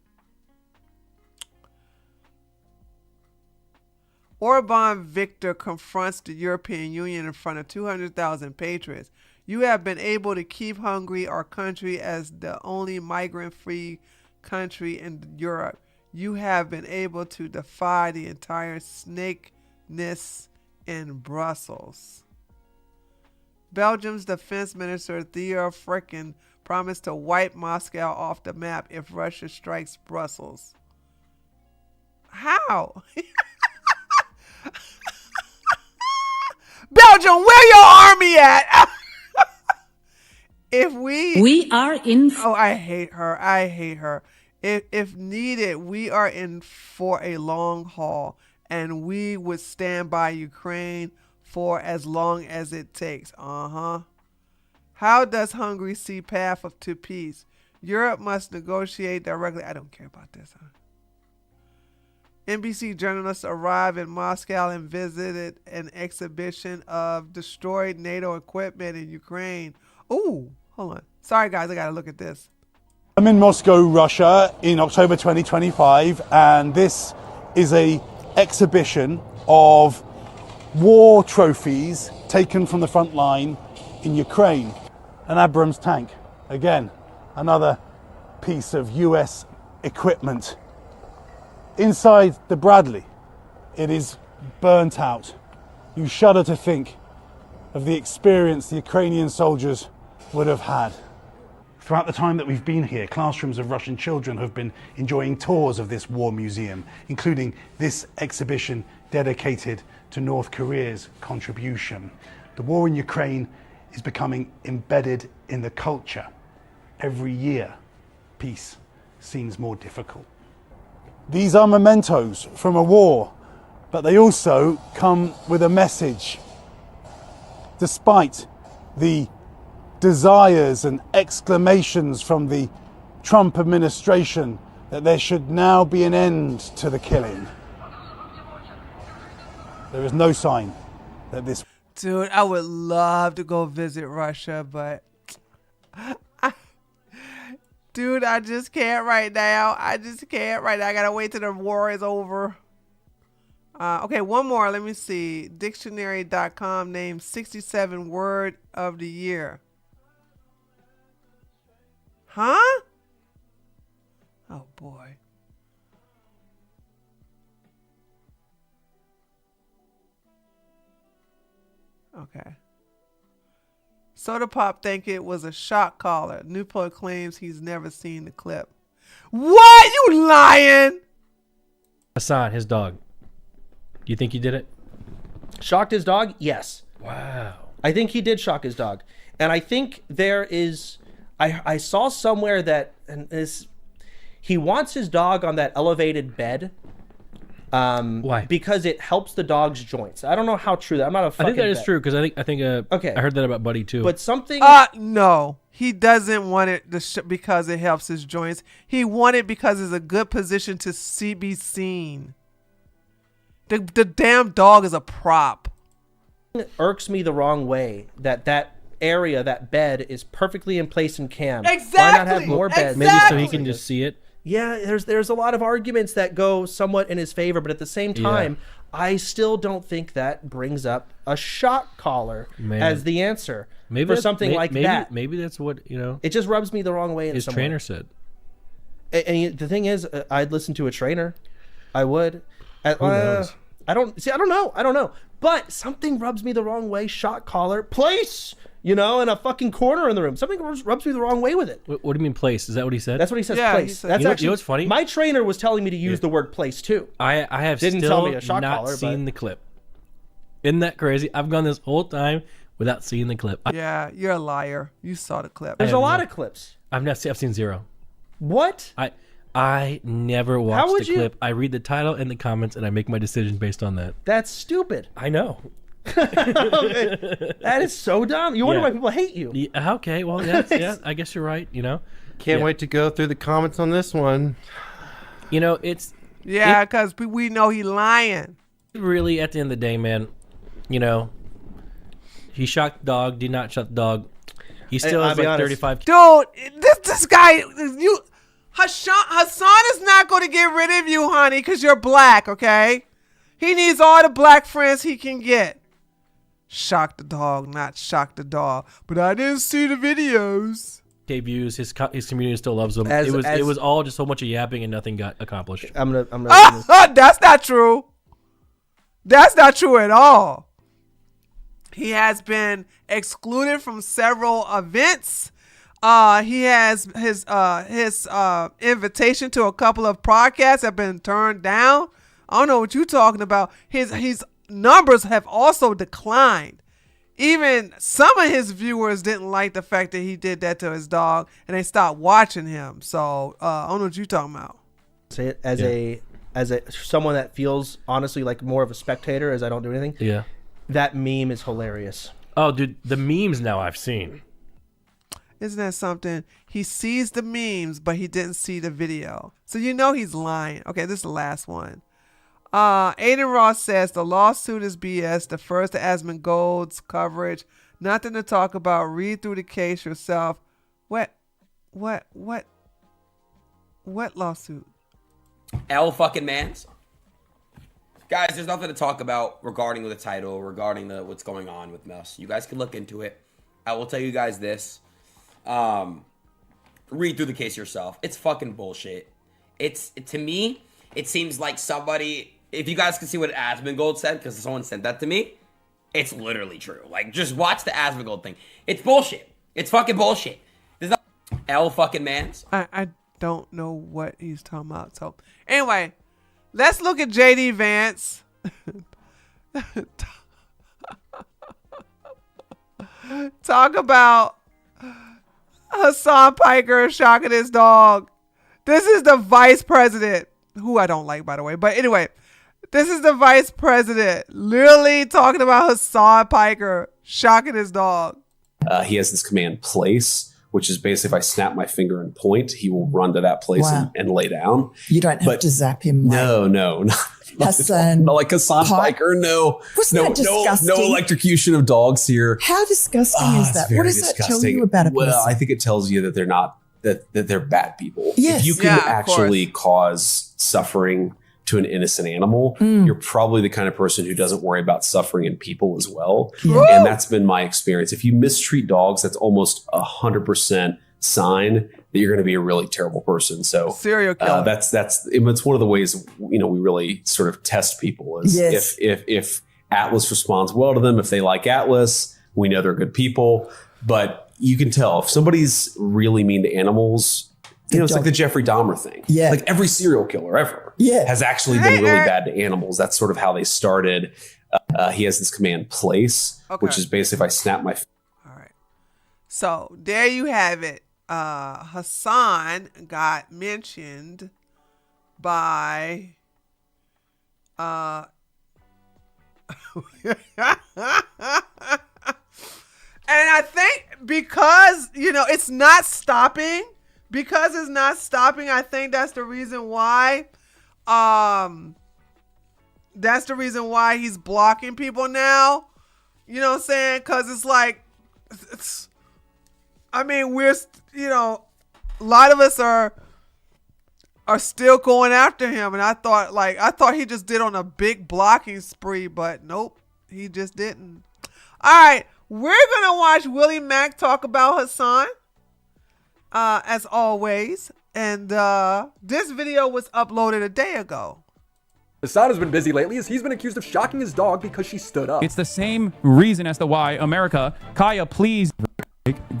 Orban Viktor confronts the European Union in front of 200,000 patriots. You have been able to keep Hungary, our country, as the only migrant-free country in Europe. You have been able to defy the entire snakeness in Brussels. Belgium's defense minister Theo Frickin promised to wipe Moscow off the map if Russia strikes Brussels. How? Belgium, where your army at? If we are in. Oh, I hate her. I hate her. If needed, we are in for a long haul, and we would stand by Ukraine for as long as it takes. How does Hungary see path to peace? Europe must negotiate directly. I don't care about this. NBC journalists arrived in Moscow and visited an exhibition of destroyed NATO equipment in Ukraine. Ooh, hold on. Sorry, guys, I got to look at this. I'm in Moscow, Russia in October 2025, and this is a exhibition of war trophies taken from the front line in Ukraine. An Abrams tank, again, another piece of US equipment. Inside the Bradley, it is burnt out. You shudder to think of the experience the Ukrainian soldiers would have had. Throughout the time that we've been here, classrooms of Russian children have been enjoying tours of this war museum, including this exhibition dedicated to North Korea's contribution. The war in Ukraine is becoming embedded in the culture. Every year, peace seems more difficult. These are mementos from a war, but they also come with a message. Despite the desires and exclamations from the Trump administration that there should now be an end to the killing, there is no sign that this... Dude, I would love to go visit Russia, but... Dude, I just can't right now. I gotta wait till the war is over. Okay, one more. Let me see. Dictionary.com named 67 word of the year. Huh? Oh, boy. Okay. Soda Pop think it was a shock collar. Newport claims he's never seen the clip. What? You lying? Hasan, his dog. Do you think he did it? Shocked his dog? Yes. Wow. I think he did shock his dog. And I think there is... I saw somewhere that he wants his dog on that elevated bed. Why? Because it helps the dog's joints. I don't know how true that. I'm not a fucking I think that is vet. true because I think okay. I heard that about Buddy too. But something no. He doesn't want it because it helps his joints. He want it because it's a good position to be seen. The damn dog is a prop. It irks me the wrong way that area, that bed is perfectly in place in cam. Exactly. Why not have more beds? Maybe so he can just see it. Yeah, there's a lot of arguments that go somewhat in his favor, but at the same time, I still don't think that brings up a shock collar as the answer for something like that. Maybe that's what, It just rubs me the wrong way. His trainer said. And the thing is, I'd listen to a trainer. I would. Who knows? I don't know. But something rubs me the wrong way. Shock collar, place, in a fucking corner in the room. Something rubs me the wrong way with it. What do you mean place? Is that what he said? That's what he says. Yeah, place. he said- That's you know what's funny? My trainer was telling me to use the word place too. I have Didn't still tell me a shock not collar, seen the clip. Isn't that crazy? I've gone this whole time without seeing the clip. Yeah, you're a liar. You saw the clip. There's a lot of clips. I've seen zero. What? I never watched would the you- clip. I read the title and the comments, and I make my decision based on that. That's stupid. I know. That is so dumb. You wonder Yeah. why people hate you. Yeah, okay, well, yeah, I guess you're right. Can't wait to go through the comments on this one. It's because we know he lying. really at the end of the day, man. He shot the dog. Did not shot the dog. He still I'll has be like honest. 35. Dude, this guy, Hasan is not going to get rid of you, honey, because you're black, okay? He needs all the black friends he can get. Shock the dog, not shock the dog. But I didn't see the videos. Views. His community still loves him. As- it was all just so much of yapping and nothing got accomplished. I'm gonna That's not true. That's not true at all. He has been excluded from several events. He has his invitation to a couple of podcasts have been turned down. I don't know what you're talking about. His numbers have also declined. Even some of his viewers didn't like the fact that he did that to his dog, and they stopped watching him. So I don't know what you're talking about. say it as a someone that feels honestly like more of a spectator, as I don't do anything. Yeah. That meme is hilarious. Oh, dude, the memes now I've seen. Isn't that something? He sees the memes, but he didn't see the video. So he's lying. Okay, this is the last one. Aiden Ross says the lawsuit is BS. Defers to Asmongold's coverage. Nothing to talk about. Read through the case yourself. What lawsuit? L fucking mans. Guys, there's nothing to talk about regarding the title, regarding what's going on with us. You guys can look into it. I will tell you guys this. Read through the case yourself. It's fucking bullshit. To me, it seems like somebody, if you guys can see what Asmongold said, because someone sent that to me, it's literally true. Like, just watch the Asmongold thing. It's bullshit. It's fucking bullshit. There's not L fucking mans. I don't know what he's talking about. So anyway, let's look at JD Vance. Talk about Hasan Piker shocking his dog. This is the vice president, who I don't like, by the way. But anyway, this is the vice president literally talking about Hasan Piker shocking his dog. He has this command place, which is basically if I snap my finger and point, he will run to that place and lay down. You don't have to zap him. No, not Hasan. Not like Hasan Piker. No. Wasn't that disgusting? No electrocution of dogs here. How disgusting is that? What does that tell you about a person? Well, I think it tells you that they're not that they're bad people. Yes. If you can actually cause suffering to an innocent animal, you're probably the kind of person who doesn't worry about suffering in people as well. Yeah. And that's been my experience. If you mistreat dogs, that's almost 100% sign that you're going to be a really terrible person. So serial killer. It's one of the ways we really sort of test people is if Atlas responds well to them. If they like Atlas, we know they're good people. But you can tell if somebody's really mean to animals, you know, it's like the Jeffrey Dahmer thing. Yeah. Like every serial killer ever has actually been really bad to animals. That's sort of how they started. He has this command place, which is basically if I snap my... So there you have it. Hasan got mentioned by and I think because, you know, it's not stopping, I think that's the reason why he's blocking people now. You know what I'm saying? Because it's like, I mean, we're, you know, a lot of us are still going after him. And I thought he just did on a big blocking spree, but nope, he just didn't. All right. We're going to watch Willie Mack talk about Hasan, as always. And this video was uploaded a day ago. Hasan has been busy lately as he's been accused of shocking his dog because she stood up. It's the same reason as to why America, Kaya, please.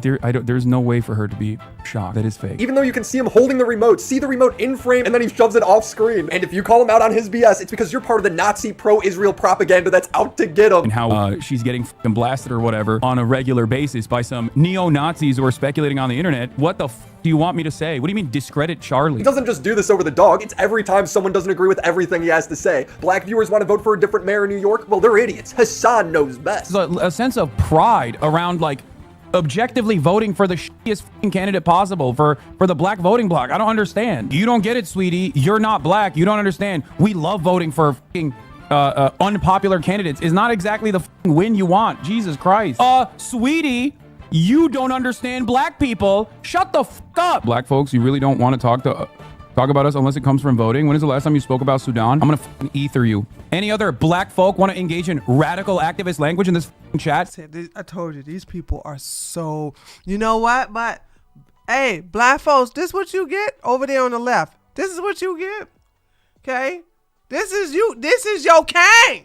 There's no way for her to be shocked. That is fake. Even though you can see him holding the remote, see the remote in frame, and then he shoves it off screen. And if you call him out on his BS, it's because you're part of the Nazi pro-Israel propaganda that's out to get him. And how she's getting fucking blasted or whatever on a regular basis by some neo-Nazis who are speculating on the internet. What the f do you want me to say? What do you mean discredit Charlie? He doesn't just do this over the dog. It's every time someone doesn't agree with everything he has to say. Black viewers want to vote for a different mayor in New York? Well, they're idiots. Hasan knows best. There's a sense of pride around, like, objectively voting for the shittiest fucking candidate possible for the black voting bloc. I don't understand. You don't get it, sweetie. You're not black. You don't understand. We love voting for fucking unpopular candidates. Is not exactly the fucking win you want. Jesus Christ. Sweetie, you don't understand black people. Shut the fuck up. Black folks, you really don't want to talk about us unless it comes from voting. When is the last time you spoke about Sudan? I'm gonna fucking ether you. Any other black folk want to engage in radical activist language in this fucking chat? I told you, these people are so, you know what? But hey, black folks, this is what you get over there on the left. This is what you get. Okay? This is you. This is your king.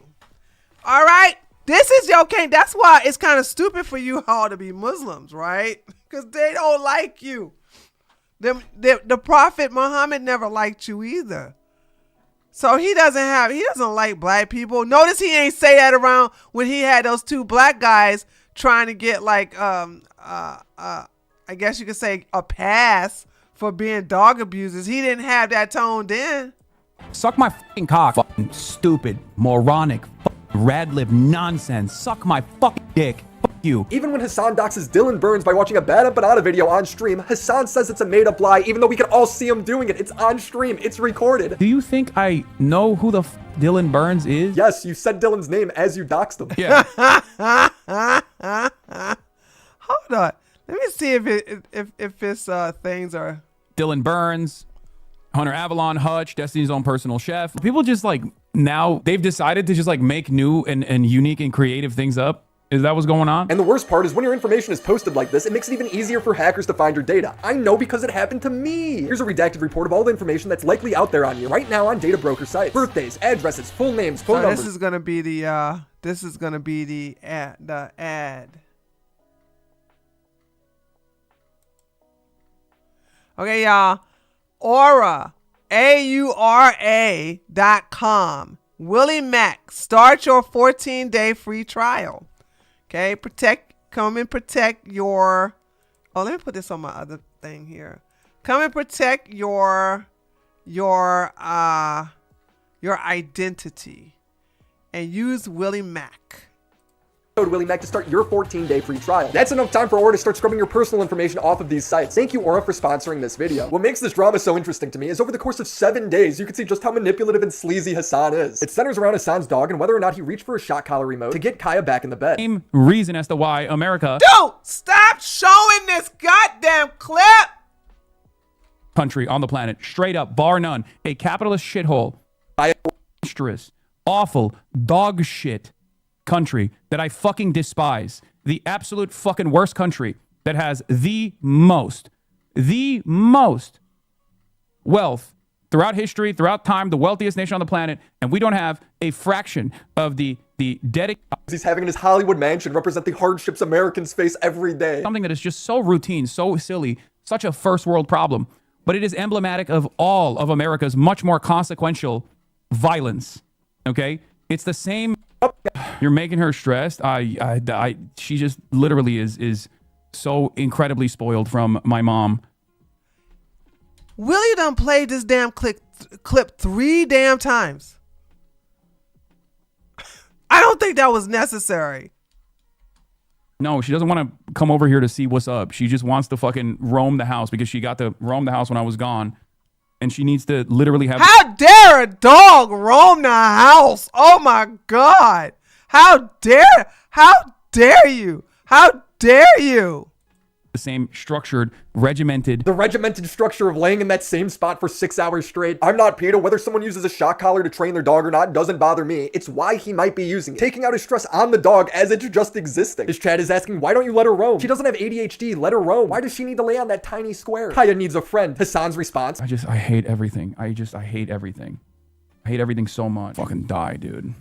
All right? This is your king. That's why it's kind of stupid for you all to be Muslims, right? Because they don't like you. The Prophet Muhammad never liked you either. So he doesn't like black people. Notice he ain't say that around when he had those two black guys trying to get like, I guess you could say a pass for being dog abusers. He didn't have that tone then. Suck my fucking cock. Fucking stupid, moronic, rad-lib nonsense. Suck my fucking dick. You. Even when Hasan doxes Dylan Burns by watching a bad empanada video on stream, Hasan says it's a made-up lie, even though we can all see him doing it. It's on stream. It's recorded. Do you think I know who the Dylan Burns is? Yes, you said Dylan's name as you doxed him. Yeah. Hold on. Let me see if his things are... Dylan Burns, Hunter Avalon, Hutch, Destiny's Own Personal Chef. People just like, now they've decided to just like make new and unique and creative things up. Is that what's going on? And the worst part is when your information is posted like this, it makes it even easier for hackers to find your data. I know because it happened to me. Here's a redacted report of all the information that's likely out there on you right now on data broker sites. Birthdays, addresses, full names, phone numbers. This is gonna be the ad. Okay, y'all. Aura, AURA.com. Willie Mack, start your 14-day free trial. Okay, come and protect your, let me put this on my other thing here. Come and protect your identity and use Willie Mack. Code Willie Mack to start your 14-day free trial. That's enough time for Aura to start scrubbing your personal information off of these sites. Thank you, Aura, for sponsoring this video. What makes this drama so interesting to me is over the course of 7 days, you can see just how manipulative and sleazy Hasan is. It centers around Hasan's dog and whether or not he reached for a shot collar remote to get Kaya back in the bed. Same reason as to why America... Dude, stop showing this goddamn clip! Country on the planet, straight up, bar none, a capitalist shithole, monstrous, awful, dog shit country that I fucking despise. The absolute fucking worst country that has the most wealth throughout history, throughout time, the wealthiest nation on the planet, and we don't have a fraction of the dedication he's having in his Hollywood mansion represent the hardships Americans face every day. Something that is just so routine, so silly, such a first world problem, but it is emblematic of all of America's much more consequential violence. Okay, it's the same. You're making her stressed. She just literally is so incredibly spoiled from my mom. Willie done played this damn clip 3 damn times. I don't think that was necessary. No, she doesn't want to come over here to see what's up. She just wants to fucking roam the house because she got to roam the house when I was gone. And she needs to literally have... How dare a dog roam the house? Oh my God. How dare you? How dare you? The same structured, regimented... The regimented structure of laying in that same spot for 6 hours straight. I'm not PETA. Whether someone uses a shock collar to train their dog or not doesn't bother me. It's why he might be using it. Taking out his stress on the dog as it's just existing. His chat is asking, why don't you let her roam? She doesn't have ADHD. Let her roam. Why does she need to lay on that tiny square? Kaya needs a friend. Hasan's response. I hate everything. I hate everything. I hate everything so much. Fucking die, dude.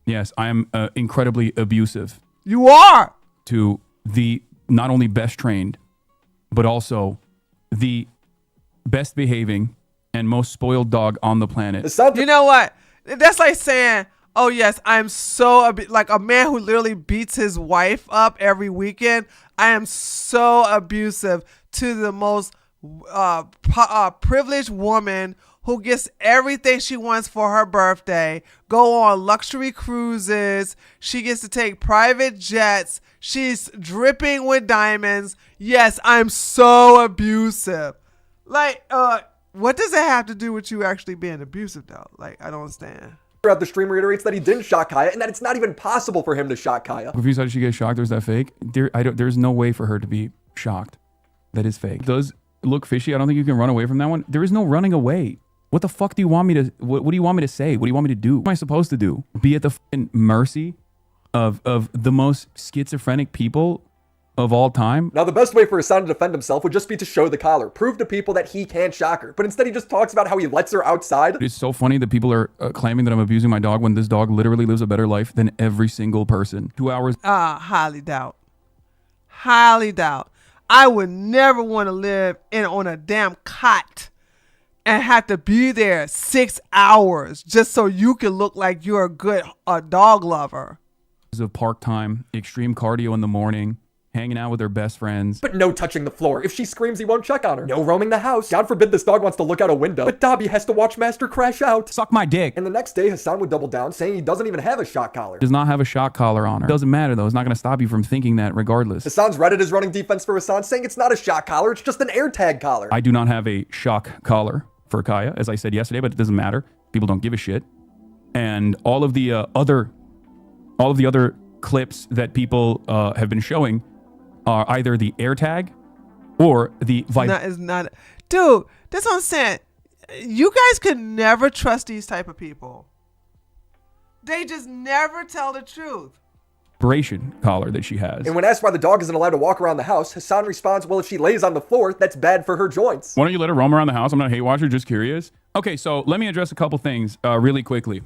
Yes, I am incredibly abusive. You are! To the... not only best trained, but also the best behaving and most spoiled dog on the planet. You know what? That's like saying, oh yes, I'm so, like a man who literally beats his wife up every weekend. I am so abusive to the most privileged woman who gets everything she wants for her birthday, go on luxury cruises, she gets to take private jets, she's dripping with diamonds. Yes, I'm so abusive. Like, what does that have to do with you actually being abusive though? Like, I don't understand. Throughout the stream reiterates that he didn't shock Kaya and that it's not even possible for him to shock Kaya. Confused, how did she get shocked? There's that fake? There's no way for her to be shocked. That is fake. It does look fishy. I don't think you can run away from that one. There is no running away. What the fuck do you want me to, what do you want me to say? What do you want me to do? What am I supposed to do? Be at the fucking mercy of the most schizophrenic people of all time? Now, the best way for Hasan to defend himself would just be to show the collar, prove to people that he can't shock her. But instead, he just talks about how he lets her outside. It's so funny that people are claiming that I'm abusing my dog when this dog literally lives a better life than every single person. 2 hours. Highly doubt. Highly doubt. I would never want to live on a damn cot and have to be there 6 hours just so you can look like you're a good dog lover. Of park time, extreme cardio in the morning, hanging out with her best friends. But no touching the floor. If she screams, he won't check on her. No roaming the house. God forbid this dog wants to look out a window. But Dobby has to watch Master crash out. Suck my dick. And the next day, Hasan would double down, saying he doesn't even have a shock collar. Does not have a shock collar on her. Doesn't matter though. It's not going to stop you from thinking that regardless. Hasan's Reddit is running defense for Hasan, saying it's not a shock collar, it's just an AirTag collar. I do not have a shock collar for Kaya, as I said yesterday, but it doesn't matter. People don't give a shit. And all of the other clips that people have been showing are either the AirTag or the It's not, dude. That's what I'm saying. You guys could never trust these type of people. They just never tell the truth. vibration collar that she has. And when asked why the dog isn't allowed to walk around the house, Hasan responds, well, if she lays on the floor, that's bad for her joints. Why don't you let her roam around the house? I'm not a hate watcher, just curious. Okay, so let me address a couple things really quickly.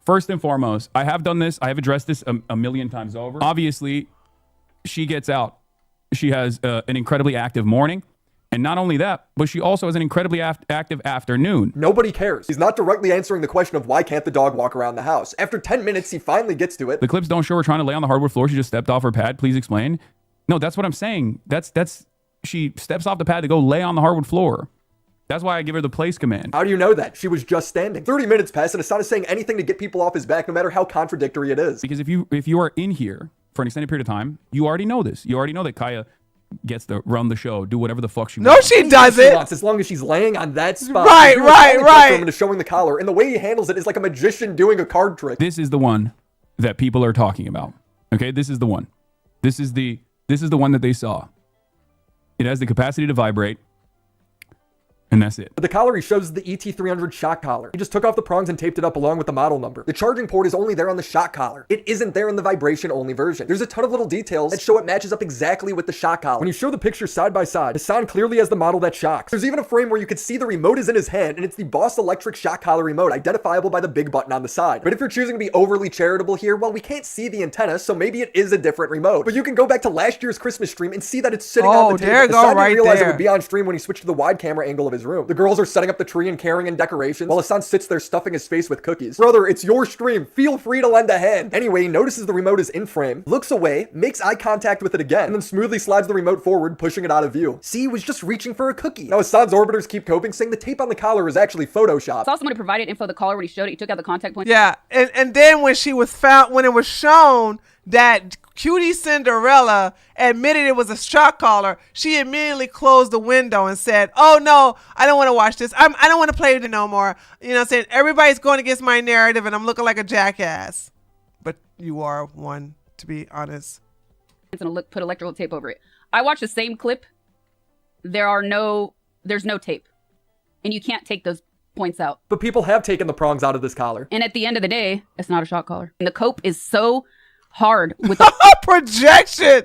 First and foremost, I have done this. I have addressed this a million times over. Obviously, she gets out. She has an incredibly active morning. And not only that, but she also has an incredibly active afternoon. Nobody cares. He's not directly answering the question of why can't the dog walk around the house. After 10 minutes, he finally gets to it. The clips don't show her trying to lay on the hardwood floor. She just stepped off her pad. Please explain. No, that's what I'm saying. She steps off the pad to go lay on the hardwood floor. That's why I give her the place command. How do you know that? She was just standing. 30 minutes pass and Hasan is saying anything to get people off his back, no matter how contradictory it is. Because if you are in here for an extended period of time, you already know this. You already know that Kaya gets to run the show, do whatever the fuck she wants. No, she doesn't. As long as she's laying on that spot. Right. And showing the collar, and the way he handles it is like a magician doing a card trick. This is the one that people are talking about. Okay, this is the one. This is the one that they saw. It has the capacity to vibrate. And that's it. The collar he shows is the ET300 shock collar. He just took off the prongs and taped it up along with the model number. The charging port is only there on the shock collar. It isn't there in the vibration only version. There's a ton of little details that show it matches up exactly with the shock collar. When you show the pictures side by side, Hasan clearly has the model that shocks. There's even a frame where you can see the remote is in his hand, and it's the Boss Electric shock collar remote, identifiable by the big button on the side. But if you're choosing to be overly charitable here, well, we can't see the antenna, so maybe it is a different remote. But you can go back to last year's Christmas stream and see that it's sitting on the table. There you go, Hasan didn't right realize there. it would be on stream when he switched to the wide camera angle of his room. The girls are setting up the tree and carrying in decorations, while Hasan sits there stuffing his face with cookies. Brother, it's your stream. Feel free to lend a hand. Anyway, he notices the remote is in frame, looks away, makes eye contact with it again, and then smoothly slides the remote forward, pushing it out of view. See, he was just reaching for a cookie. Now, Hasan's orbiters keep coping, saying the tape on the collar is actually Photoshopped. Saw someone who provided info of the collar when he showed it. He took out the contact point. Yeah, and then when she was found, when it was shown that Cutie Cinderella admitted it was a shock collar, she immediately closed the window and said, "Oh no, I don't want to watch this. I don't want to play with it no more." You know what I'm saying? Everybody's going against my narrative and I'm looking like a jackass. But you are one, to be honest. It's gonna put electrical tape over it. I watched the same clip. There's no tape. And you can't take those points out. But people have taken the prongs out of this collar. And at the end of the day, it's not a shock collar. And the cope is so hard with the projection.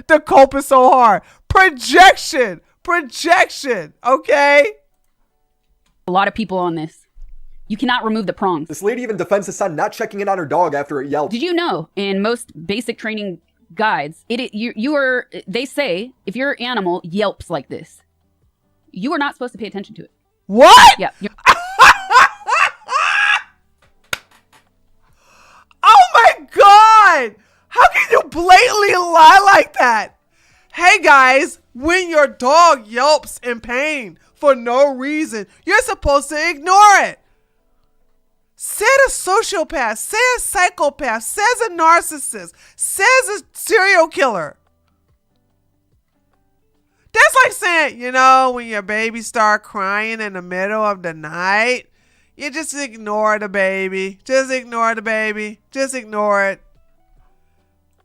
The cope is so hard. Projection. Okay. A lot of people on this. You cannot remove the prongs. This lady even defends Hasan not checking in on her dog after it yelped. Did you know in most basic training guides, they say if your animal yelps like this, you are not supposed to pay attention to it. What? Yeah. Oh my God! How can you blatantly lie like that? Hey guys, when your dog yelps in pain for no reason, you're supposed to ignore it. Said a sociopath, said a psychopath, says a narcissist, says a serial killer. That's like saying, when your baby start crying in the middle of the night, you just ignore the baby. Just ignore the baby. Just ignore it.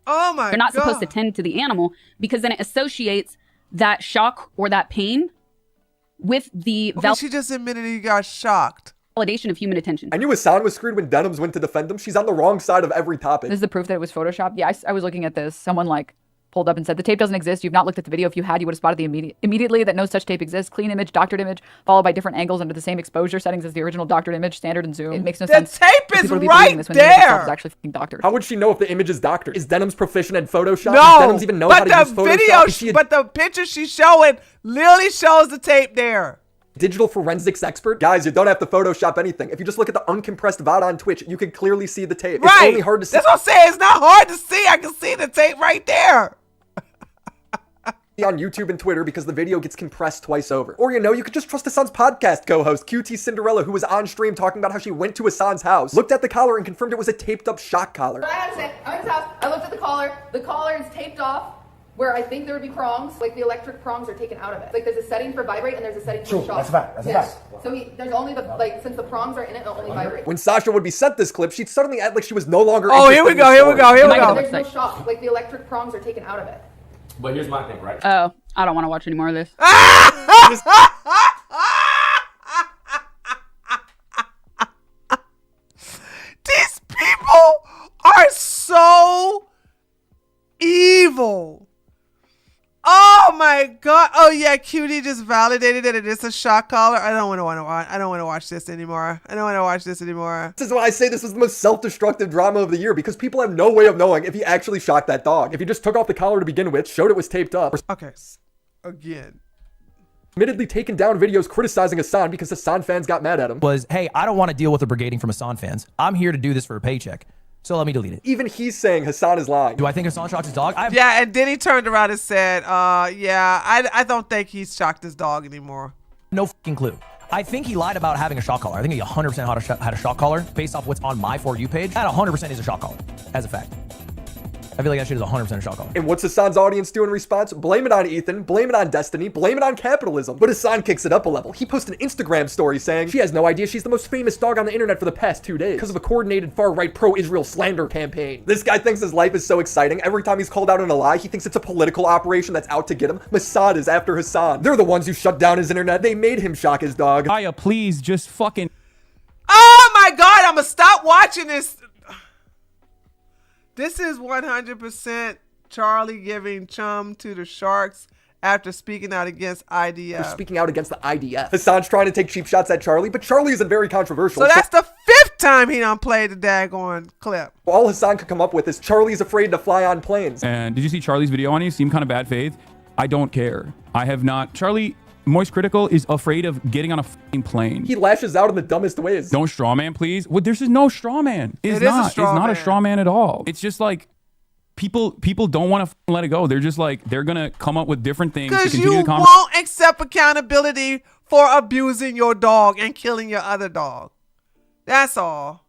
Oh my God. You're not supposed to tend to the animal because then it associates that shock or that pain with the she just admitted he got shocked. Validation of human attention. I knew Hasan was screwed when Denims went to defend him. She's on the wrong side of every topic. This is the proof that it was photoshopped. Yeah, I was looking at this. Someone pulled up and said the tape doesn't exist. You've not looked at the video. If you had, you would have spotted immediately that no such tape exists. Clean image, doctored image, followed by different angles under the same exposure settings as the original doctored image, standard and zoom. It makes no sense. The tape is right there. Is actually fucking doctored. How would she know if the image is doctored? Is Denims proficient at Photoshop? No, Does Denims even know how to use Photoshop? But the picture she's showing literally shows the tape there. Digital forensics expert? Guys, you don't have to Photoshop anything. If you just look at the uncompressed VOD on Twitch, you can clearly see the tape. Right. It's only hard to see. That's what I'm saying. It's not hard to see. I can see the tape right there. On YouTube and Twitter because the video gets compressed twice over. Or you could just trust Hasan's podcast co-host, QT Cinderella, who was on stream talking about how she went to Hasan's house, looked at the collar and confirmed it was a taped up shock collar. I understand. I went to his house. I looked at the collar. The collar is taped off where I think there would be prongs. Like the electric prongs are taken out of it. Like there's a setting for vibrate and there's a setting for shock. That's a fact. That's a fact. So there's only since the prongs are in it, it'll only vibrate. When Sasha would be sent this clip, she'd suddenly act like she was no longer here we go. There's no shock. Like the electric prongs are taken out of it. But here's my thing, right? Oh, I don't want to watch any more of this. These people are so evil. Oh my God. Oh yeah, Cutie just validated that it is a shock collar. I don't want to watch this anymore. This is why I say this was the most self-destructive drama of the year, because people have no way of knowing if he actually shocked that dog. If he just took off the collar to begin with, showed it was taped up. Okay, again. Admittedly taken down videos criticizing Hasan because Hasan fans got mad at him. Was, hey, I don't want to deal with the brigading from Hasan fans. I'm here to do this for a paycheck. So let me delete it. Even he's saying Hasan is lying. Do I think Hasan shocked his dog? Yeah, and then he turned around and said, I don't think he's shocked his dog anymore. No fucking clue. I think he lied about having a shock collar. I think he 100% had a shock collar based off what's on my For You page. That 100% is a shock collar, as a fact. I feel like that shit is 100% a shot caller. And what's Hasan's audience do in response? Blame it on Ethan, blame it on destiny, blame it on capitalism. But Hasan kicks it up a level. He posts an Instagram story saying she has no idea she's the most famous dog on the internet for the past 2 days because of a coordinated far-right pro-Israel slander campaign. This guy thinks his life is so exciting. Every time he's called out on a lie, he thinks it's a political operation that's out to get him. Mossad is after Hasan. They're the ones who shut down his internet. They made him shock his dog. Kaya, please just fucking... Oh my God, I'm gonna stop watching this. This is 100% Charlie giving chum to the Sharks after speaking out against IDF. For speaking out against the IDF. Hasan's trying to take cheap shots at Charlie, but Charlie isn't very controversial. So that's the 5th time he done played the daggone clip. All Hasan could come up with is Charlie's afraid to fly on planes. And did you see Charlie's video on you? Seemed kind of bad faith. I don't care. I have not. Charlie... Moist Critical is afraid of getting on a fucking plane. He lashes out in the dumbest ways. Don't straw man, please. Well, there's just no straw man. It's not a straw man at all. It's just like people don't want to let it go. They're just like, they're gonna come up with different things to because continue you the won't accept accountability for abusing your dog and killing your other dog. That's all.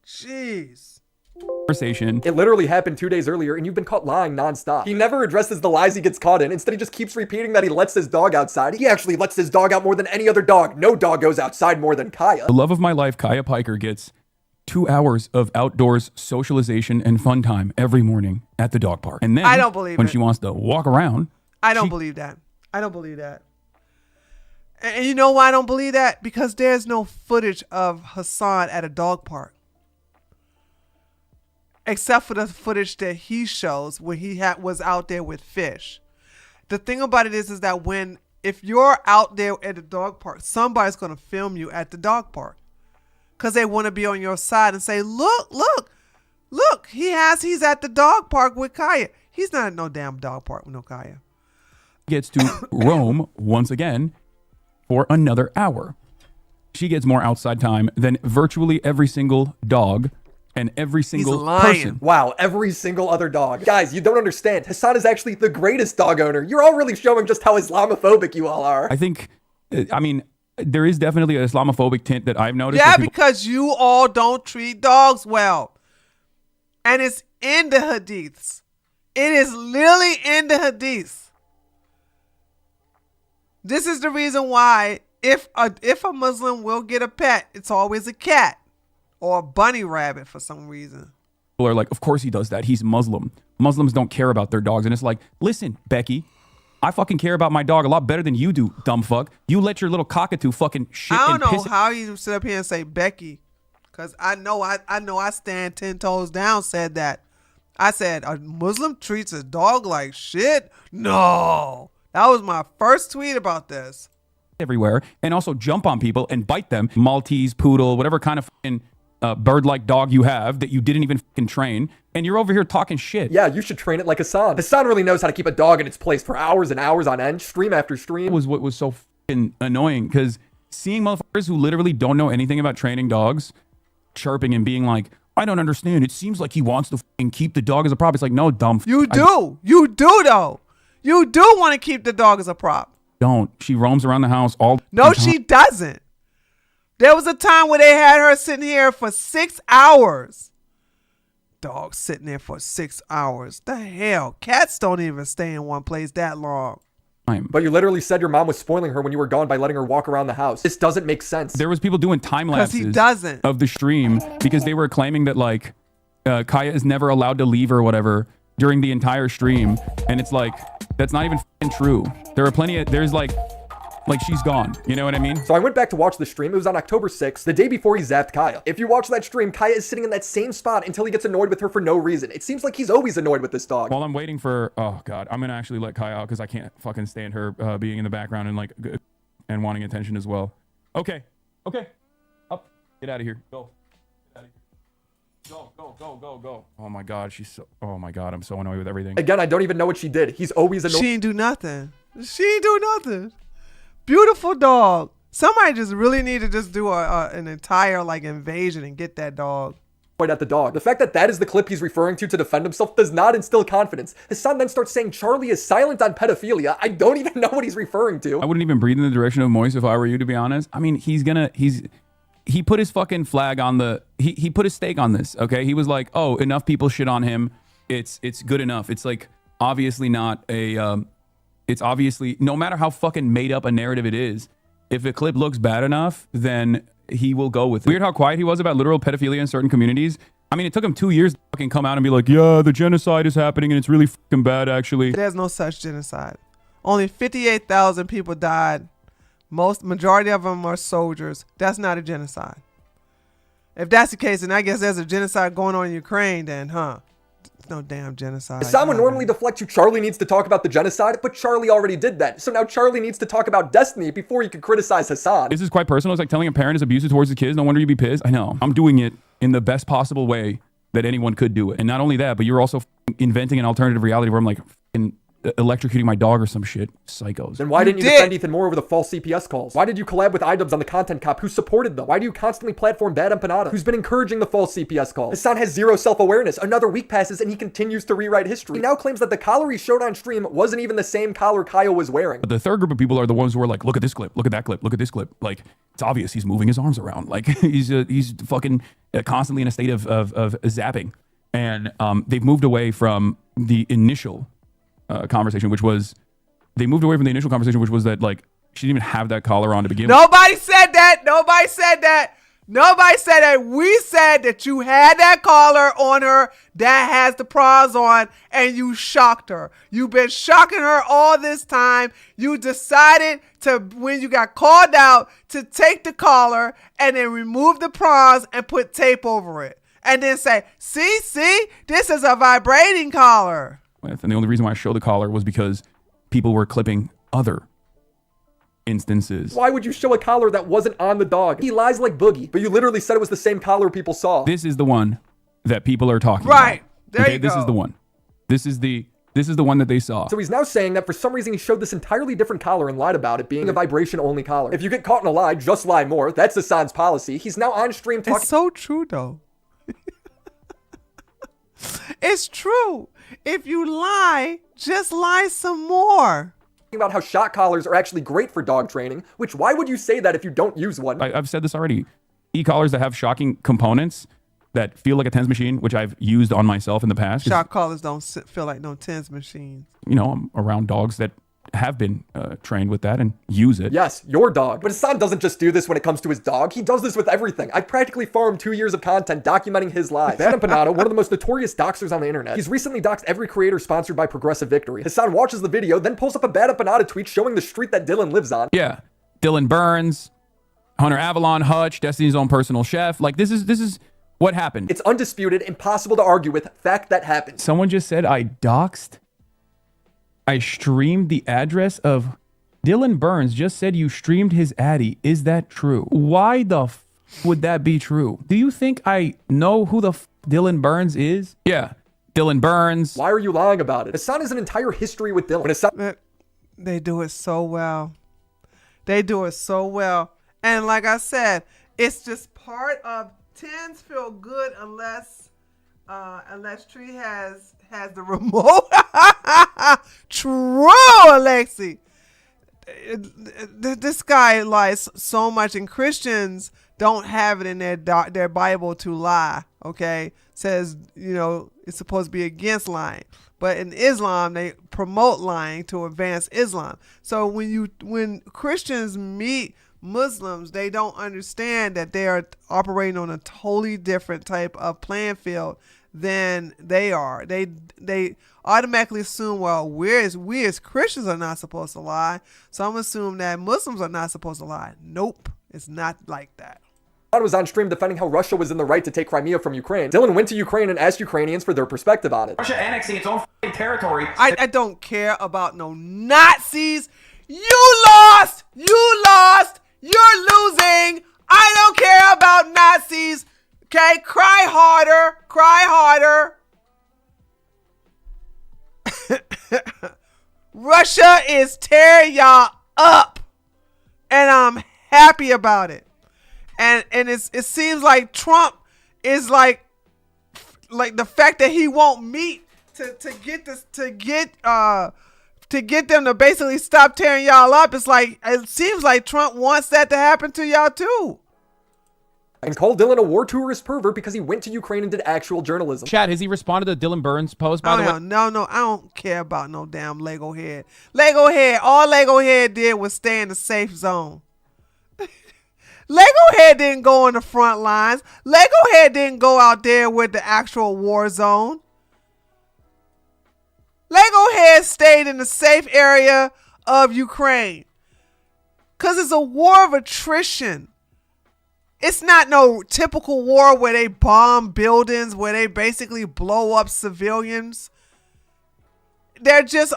Jeez. Conversation. It literally happened 2 days earlier and you've been caught lying nonstop. He never addresses the lies he gets caught in. Instead, he just keeps repeating that he lets his dog outside. He actually lets his dog out more than any other dog. No dog goes outside more than Kaya. The love of my life, Kaya Piker, gets 2 hours of outdoors socialization and fun time every morning at the dog park. And then I don't believe when it. she wants to walk around, I don't believe that. I don't believe that. And you know why I don't believe that? Because there's no footage of Hasan at a dog park. Except for the footage that he shows when he was out there with fish. The thing about it is that if you're out there at the dog park, somebody's going to film you at the dog park. Because they want to be on your side and say, look, he's at the dog park with Kaya. He's not at no damn dog park with no Kaya. gets to roam once again for another hour. She gets more outside time than virtually every single dog and every single person. Wow, every single other dog. Guys, you don't understand. Hasan is actually the greatest dog owner. You're all really showing just how Islamophobic you all are. I think, I mean, there is definitely an Islamophobic tint that I've noticed. Yeah, because you all don't treat dogs well. And it's in the hadiths. It is literally in the hadiths. This is the reason why if a Muslim will get a pet, it's always a cat or a bunny rabbit for some reason. People are like, of course he does that. He's Muslim. Muslims don't care about their dogs. And it's like, listen, Becky, I fucking care about my dog a lot better than you do, dumb fuck. You let your little cockatoo fucking shit I and don't know piss. how you sit up here and say Becky. Because I know I stand 10 toes down said that. I said, a Muslim treats a dog like shit? No. That was my first tweet about this. Everywhere, and also jump on people and bite them. Maltese, poodle, whatever kind of fucking bird-like dog you have that you didn't even fucking train, and you're over here talking shit. Yeah, you should train it like Hasan. Hasan really knows how to keep a dog in its place for hours and hours on end, stream after stream. Was what was so fucking annoying, because seeing motherfuckers who literally don't know anything about training dogs chirping and being like, I don't understand. It seems like he wants to fucking keep the dog as a prop. It's like, no, dumb. You do. You do, though. You do want to keep the dog as a prop. Don't. She roams around the house all No, the time. she doesn't. There was a time where they had her sitting here for 6 hours. Dog sitting there for 6 hours. The hell? Cats don't even stay in one place that long. But you literally said your mom was spoiling her when you were gone by letting her walk around the house. This doesn't make sense. There was people doing time lapses he doesn't. of the stream because they were claiming that like Kaya is never allowed to leave or whatever during the entire stream, and it's like that's not even true. There are plenty of there's like she's gone. You know what I mean? So I went back to watch the stream. It was on October 6th, the day before he zapped Kaya. If you watch that stream, Kaya is sitting in that same spot until he gets annoyed with her for no reason. It seems like he's always annoyed with this dog. While I'm waiting for, oh God, I'm going to actually let Kaya out because I can't fucking stand her being in the background and like, and wanting attention as well. Okay. Okay. Up. Get out of here. Go. Get out of here. Go. Oh my God. Oh my God. I'm so annoyed with everything. Again, I don't even know what she did. He's always annoyed. She ain't do nothing. Beautiful dog. Somebody just really need to just do an entire like invasion and get that dog. Right at the dog. The fact that that is the clip he's referring to defend himself does not instill confidence. His son then starts saying Charlie is silent on pedophilia. I don't even know what he's referring to. I wouldn't even breathe in the direction of Moise if I were you, to be honest. I mean, he put his fucking flag on the he put his stake on this. Okay, he was like, oh, enough people shit on him. It's good enough. It's like obviously not a it's obviously, no matter how fucking made up a narrative it is, if a clip looks bad enough, then he will go with it. Weird how quiet he was about literal pedophilia in certain communities. I mean, it took him 2 years to fucking come out and be like, yeah, the genocide is happening and it's really fucking bad, actually. There's no such genocide. Only 58,000 people died. Majority of them are soldiers. That's not a genocide. If that's the case, then I guess there's a genocide going on in Ukraine then, huh? No damn genocide. Hasan would normally deflect to Charlie needs to talk about the genocide, but Charlie already did that. So now Charlie needs to talk about Destiny before you can criticize Hasan. This is quite personal. It's like telling a parent is abusive towards his kids. No wonder you'd be pissed. I know. I'm doing it in the best possible way that anyone could do it. And not only that, but you're also inventing an alternative reality where I'm like electrocuting my dog or some shit. Psychos. Then why didn't you defend Ethan more over the false CPS calls? Why did you collab with iDubbbz on the Content Cop, who supported them? Why do you constantly platform Bad Empanada, who's been encouraging the false CPS calls? Hasan has zero self-awareness. Another week passes and he continues to rewrite history. He now claims that the collar he showed on stream wasn't even the same collar Kyle was wearing. But the third group of people are the ones who are like, look at this clip, look at that clip, look at this clip. Like, it's obvious he's moving his arms around. Like, he's fucking constantly in a state of zapping. And they've moved away from the initial conversation, which was that like she didn't even have that collar on to begin with. Nobody said that. Nobody said that. Nobody said that. We said that you had that collar on her that has the bras on and you shocked her. You've been shocking her all this time. You decided to, when you got called out, to take the collar and then remove the bras and put tape over it. And then say, see, this is a vibrating collar. And the only reason why I showed the collar was because people were clipping other instances. Why would you show a collar that wasn't on the dog? He lies like Boogie, but you literally said it was the same collar people saw. This is the one that people are talking about. Right. There you go. This is the one. This is the one that they saw. So he's now saying that for some reason he showed this entirely different collar and lied about it being a vibration-only collar. If you get caught in a lie, just lie more. That's Hasan's policy. He's now on stream talking. It's so true, though. It's true. If you lie, just lie some more. About how shock collars are actually great for dog training, which why would you say that if you don't use one? I've said this already. E-collars that have shocking components that feel like a TENS machine, which I've used on myself in the past. Shock collars don't feel like no TENS machines. You know, I'm around dogs that have been trained with that and use it. Yes, your dog. But Hasan doesn't just do this when it comes to his dog. He does this with everything. I practically farmed 2 years of content documenting his lives. Bad Empanada, one of the most notorious doxers on the internet. He's recently doxed every creator sponsored by Progressive Victory. Hasan watches the video, then pulls up a Bad Empanada tweet showing the street that Dylan lives on. Yeah. Dylan Burns, Hunter Avalon, Hutch, Destiny's own personal chef. Like, this is what happened. It's undisputed, impossible to argue with. Fact that happened. Someone just said I streamed the address of Dylan Burns. Just said you streamed his addy. Is that true? Why the would that be true? Do you think I know who the Dylan Burns is? Yeah, Dylan Burns. Why are you lying about it? Hasan has an entire history with Dylan. They do it so well. They do it so well. And like I said, it's just part of TENS feel good unless Tree has the remote. True, Alexi. This guy lies so much, and Christians don't have it in their Bible to lie. Okay, says it's supposed to be against lying, but in Islam they promote lying to advance Islam. So when Christians meet Muslims, they don't understand that they are operating on a totally different type of playing field than they are. They automatically assume, well, we as Christians are not supposed to lie, so I'm assuming that Muslims are not supposed to lie. Nope, it's not like that. Hasan was on stream defending how Russia was in the right to take Crimea from Ukraine. Dylan went to Ukraine and asked Ukrainians for their perspective on it. Russia annexing its own territory. I don't care about no Nazis. You lost. You're losing. I don't care about Nazis. Okay, cry harder. Russia is tearing y'all up, and I'm happy about it. And it seems like Trump is like the fact that he won't meet to get them to basically stop tearing y'all up. It's like, it seems like Trump wants that to happen to y'all too. and called Dylan a war tourist pervert because he went to Ukraine and did actual journalism. Chad, has he responded to Dylan Burns' post, by the way? No, I don't care about no damn Lego head. Lego head, all Lego head did was stay in the safe zone. Lego head didn't go in the front lines. Lego head didn't go out there with the actual war zone. Lego head stayed in the safe area of Ukraine. Because it's a war of attrition. It's not no typical war where they bomb buildings, where they basically blow up civilians. They're just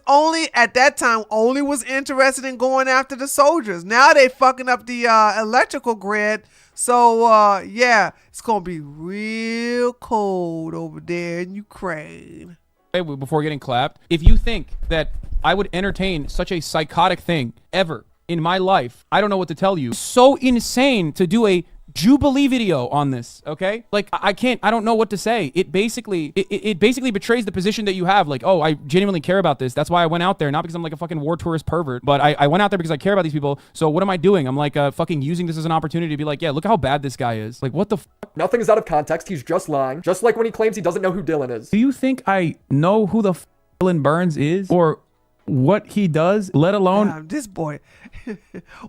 only, at that time, only was interested in going after the soldiers. Now they fucking up the electrical grid. So, yeah, it's going to be real cold over there in Ukraine. Before getting clapped, if you think that I would entertain such a psychotic thing ever in my life, I don't know what to tell you. It's so insane to do a Jubilee video on this, okay? Like, I don't know what to say. It basically betrays the position that you have. Like, oh, I genuinely care about this. That's why I went out there, not because I'm like a fucking war tourist pervert, but I went out there because I care about these people. So what am I doing? I'm like fucking using this as an opportunity to be like, yeah, look how bad this guy is. Like, what the Nothing is out of context. He's just lying. Just like when he claims he doesn't know who Dylan is. Do you think I know who the Dylan Burns is? Or what he does, let alone... This boy...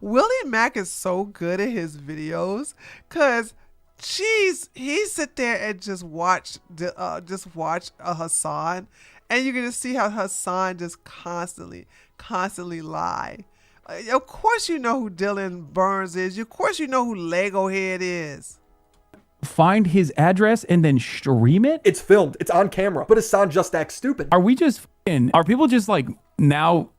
Willie Mack is so good at his videos because he sit there and just watch Hasan, and you're gonna see how Hasan just constantly lie. Of course you know who Dylan Burns is. Of course you know who Lego Head is. Find his address and then stream it? It's filmed. It's on camera. But Hasan just acts stupid. Are people just like now...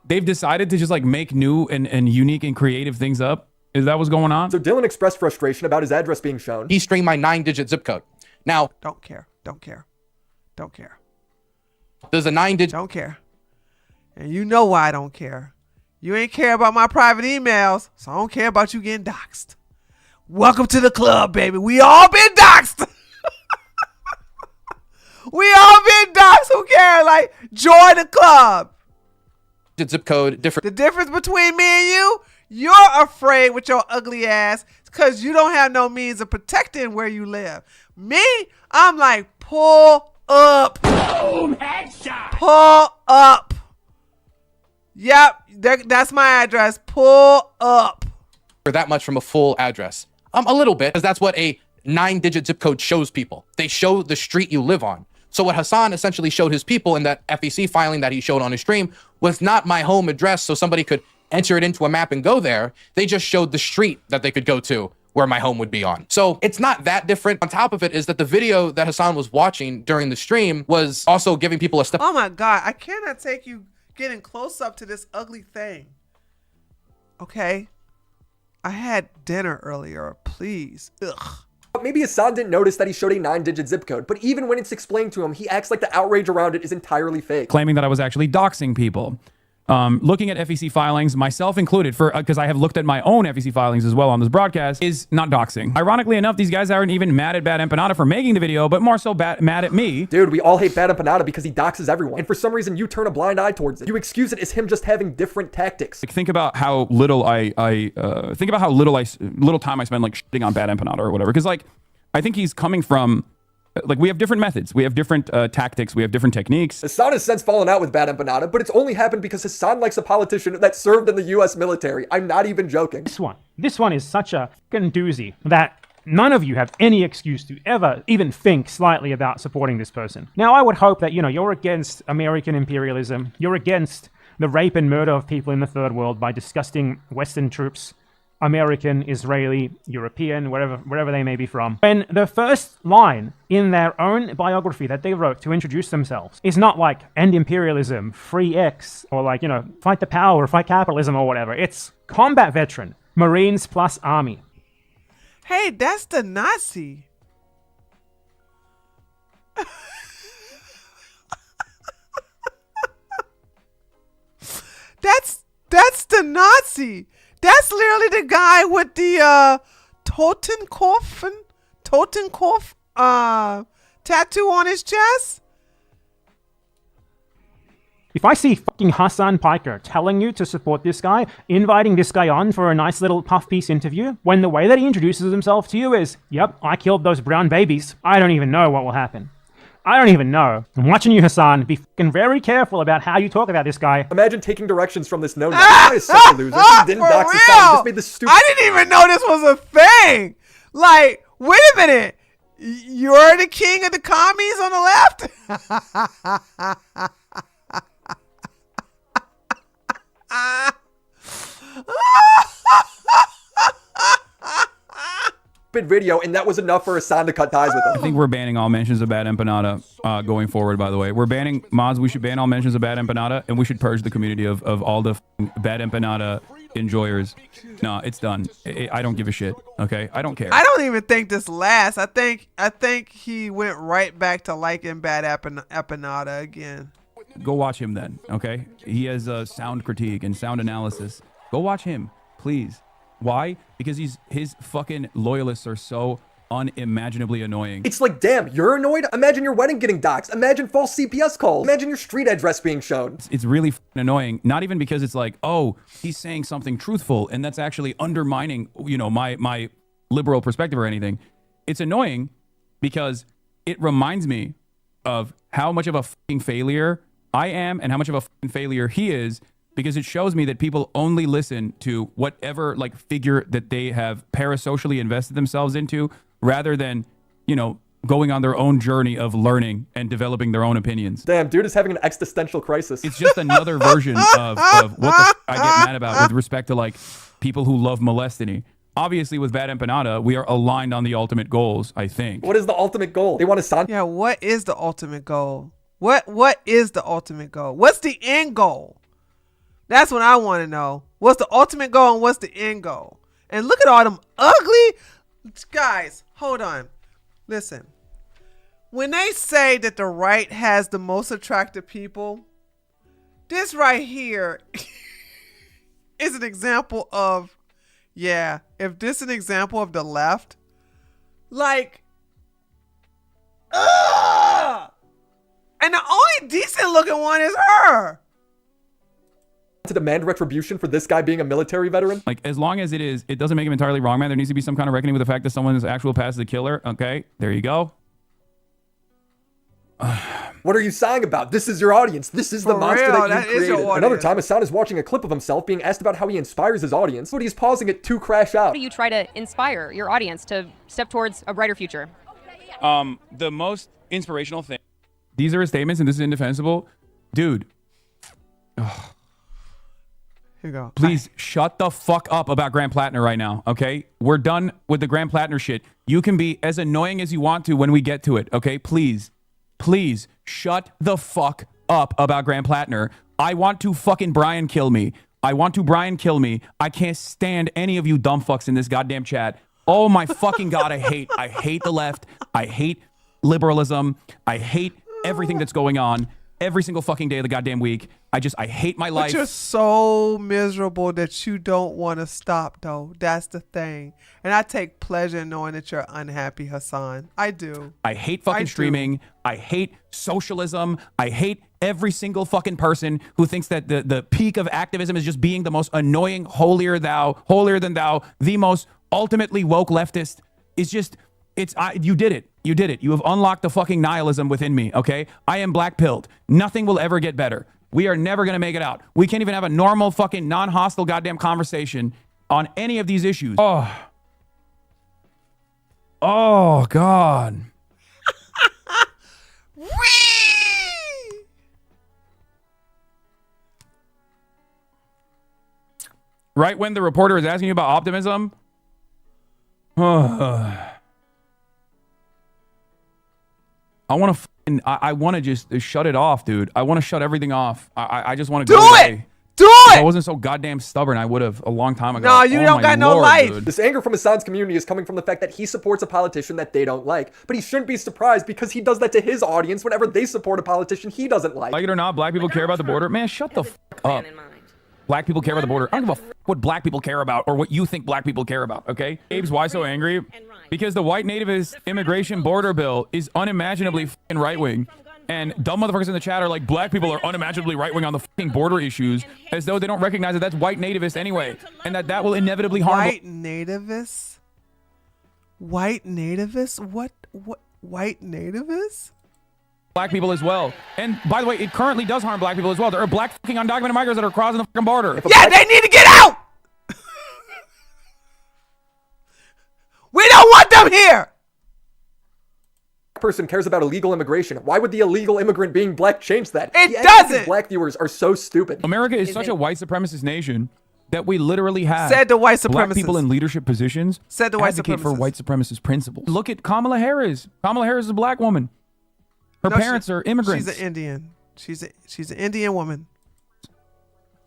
They've decided to just like make new and unique and creative things up? Is that what's going on? So Dylan expressed frustration about his address being shown. He streamed my 9-digit zip code. Now, Don't care. There's a 9-digit. Don't care. And you know why I don't care. You ain't care about my private emails, so I don't care about you getting doxxed. Welcome to the club, baby. We all been doxxed. We all been doxxed. Who cares? Like, join the club. Zip code different. The difference between me and you're afraid with your ugly ass because you don't have no means of protecting where you live. Me, I'm like, pull up. Boom, headshot. Pull up. Yep, that's my address. Pull up. Or that much from a full address. A little bit, because that's what a 9-digit zip code shows people. They show the street you live on. So what Hasan essentially showed his people in that FEC filing that he showed on his stream was not my home address so somebody could enter it into a map and go there. They just showed the street that they could go to where my home would be on. So it's not that different. On top of it is that the video that Hasan was watching during the stream was also giving people a step. Oh my God, I cannot take you getting close up to this ugly thing. Okay? I had dinner earlier, please. Ugh. Maybe Hasan didn't notice that he showed a 9-digit zip code, but even when it's explained to him, he acts like the outrage around it is entirely fake. Claiming that I was actually doxing people. Looking at FEC filings, myself included, because I have looked at my own FEC filings as well on this broadcast, is not doxing. Ironically enough, these guys aren't even mad at Bad Empanada for making the video, but more so mad at me. Dude, we all hate Bad Empanada because he doxes everyone, and for some reason you turn a blind eye towards it. You excuse it as him just having different tactics. Like, think about how little little time I spend like shitting on Bad Empanada or whatever, because like I think he's coming from. Like, we have different methods. We have different tactics. We have different techniques. Hasan has since fallen out with Bad Empanada, but it's only happened because Hasan likes a politician that served in the U.S. military. I'm not even joking. This one is such a fucking doozy that none of you have any excuse to ever even think slightly about supporting this person. Now, I would hope that, you're against American imperialism. You're against the rape and murder of people in the third world by disgusting Western troops. American, Israeli, European, wherever they may be from. When the first line in their own biography that they wrote to introduce themselves is not like end imperialism, free X, or like, fight the power, fight capitalism or whatever. It's combat veteran, Marines plus Army. Hey, that's the Nazi. That's the Nazi. That's literally the guy with the Totenkopf tattoo on his chest. If I see fucking Hasan Piker telling you to support this guy, inviting this guy on for a nice little puff piece interview, when the way that he introduces himself to you is, yep, I killed those brown babies, I don't even know what will happen. I don't even know. I'm watching you, Hasan. Be fucking very careful about how you talk about this guy. Imagine taking directions from this no-nut. This guy is such a loser. He didn't dox his son. He just made this stupid... I didn't even know this was a thing. Like, wait a minute. You're the king of the commies on the left? video, and that was enough for Hasan to cut ties with him. I think we're banning all mentions of bad empanada going forward, by the way. We're banning mods. We should ban all mentions of bad empanada, and we should purge the community of all the bad empanada enjoyers. No, it's done. I don't give a shit. Okay, I don't care. I don't even think this lasts. I think he went right back to liking bad empanada again. Go watch him then. Okay, he has sound critique and sound analysis. Go watch him, please. Why? Because his fucking loyalists are so unimaginably annoying. It's like, damn, you're annoyed? Imagine your wedding getting doxxed. Imagine false CPS calls. Imagine your street address being shown. It's really fucking annoying. Not even because it's like, oh, he's saying something truthful and that's actually undermining, you know, my liberal perspective or anything. It's annoying because it reminds me of how much of a fucking failure I am and how much of a fucking failure he is, because it shows me that people only listen to whatever like figure that they have parasocially invested themselves into, rather than, you know, going on their own journey of learning and developing their own opinions. Damn, dude is having an existential crisis. It's just another version of what the I get mad about with respect to like people who love molestiny. Obviously, with Bad Empanada, we are aligned on the ultimate goals, I think. What is the ultimate goal? They want to Yeah, what is the ultimate goal? What is the ultimate goal? What's the end goal? That's what I want to know. What's the ultimate goal and what's the end goal? And look at all them ugly guys. Hold on. Listen. When they say that the right has the most attractive people, this right here is an example of, yeah, if this is an example of the left, like, ugh! And the only decent looking one is her. To demand retribution for this guy being a military veteran? Like, as long as it doesn't make him entirely wrong, man. There needs to be some kind of reckoning with the fact that someone's actual past is a killer. Okay, there you go. What are you sighing about? This is your audience. This is the monster that you created. Another time, Hasan is watching a clip of himself being asked about how he inspires his audience, but he's pausing it to crash out. How do you try to inspire your audience to step towards a brighter future? The most inspirational thing. These are his statements, and this is indefensible. Dude. Ugh. Here you go. Please shut the fuck up about Grant Plattner right now, okay? We're done with the Grant Plattner shit. You can be as annoying as you want to when we get to it, okay? Please shut the fuck up about Grant Plattner. I want to fucking Brian kill me. I can't stand any of you dumb fucks in this goddamn chat. Oh my fucking God, I hate the left. I hate liberalism. I hate everything that's going on every single fucking day of the goddamn week. I hate my life. But you're so miserable that you don't want to stop, though. That's the thing. And I take pleasure in knowing that you're unhappy, Hasan. I do. I hate fucking streaming. I hate socialism. I hate every single fucking person who thinks that the peak of activism is just being the most annoying, holier than thou, the most ultimately woke leftist. You did it. You have unlocked the fucking nihilism within me, okay? I am black-pilled. Nothing will ever get better. We are never going to make it out. We can't even have a normal fucking non-hostile goddamn conversation on any of these issues. Oh God. Right when the reporter is asking you about optimism, I want to just shut it off, dude. I want to shut everything off. I just want to go away. Do it! If I wasn't so goddamn stubborn, I would have a long time ago. No, you don't got no life. Dude. This anger from Hasan's community is coming from the fact that he supports a politician that they don't like. But he shouldn't be surprised because he does that to his audience whenever they support a politician he doesn't like. Like it or not, black people care about the border. Man, shut the fuck up. Black people care about the border. I don't give a fuck what black people care about or what you think black people care about, okay? Abe's why so angry? Because the white nativist immigration border bill is unimaginably fucking right-wing. And dumb motherfuckers in the chat are like, black people are unimaginably right-wing on the fucking border issues, as though they don't recognize that that's white nativists anyway, and that will inevitably harm. White nativists? White nativists? What white nativists? Black people as well. And by the way, it currently does harm black people as well. There are black fucking undocumented migrants that are crossing the fucking border. Yeah, they need to get out! We don't want them here! Person cares about illegal immigration. Why would the illegal immigrant being black change that? It doesn't! Black viewers are so stupid. America is such a white supremacist nation that we literally have Said the white black supremacists. people in leadership positions Said the white advocate for supremacists. white supremacist principles. Look at Kamala Harris. Kamala Harris is a black woman. Her parents are immigrants. She's an Indian. She's an Indian woman.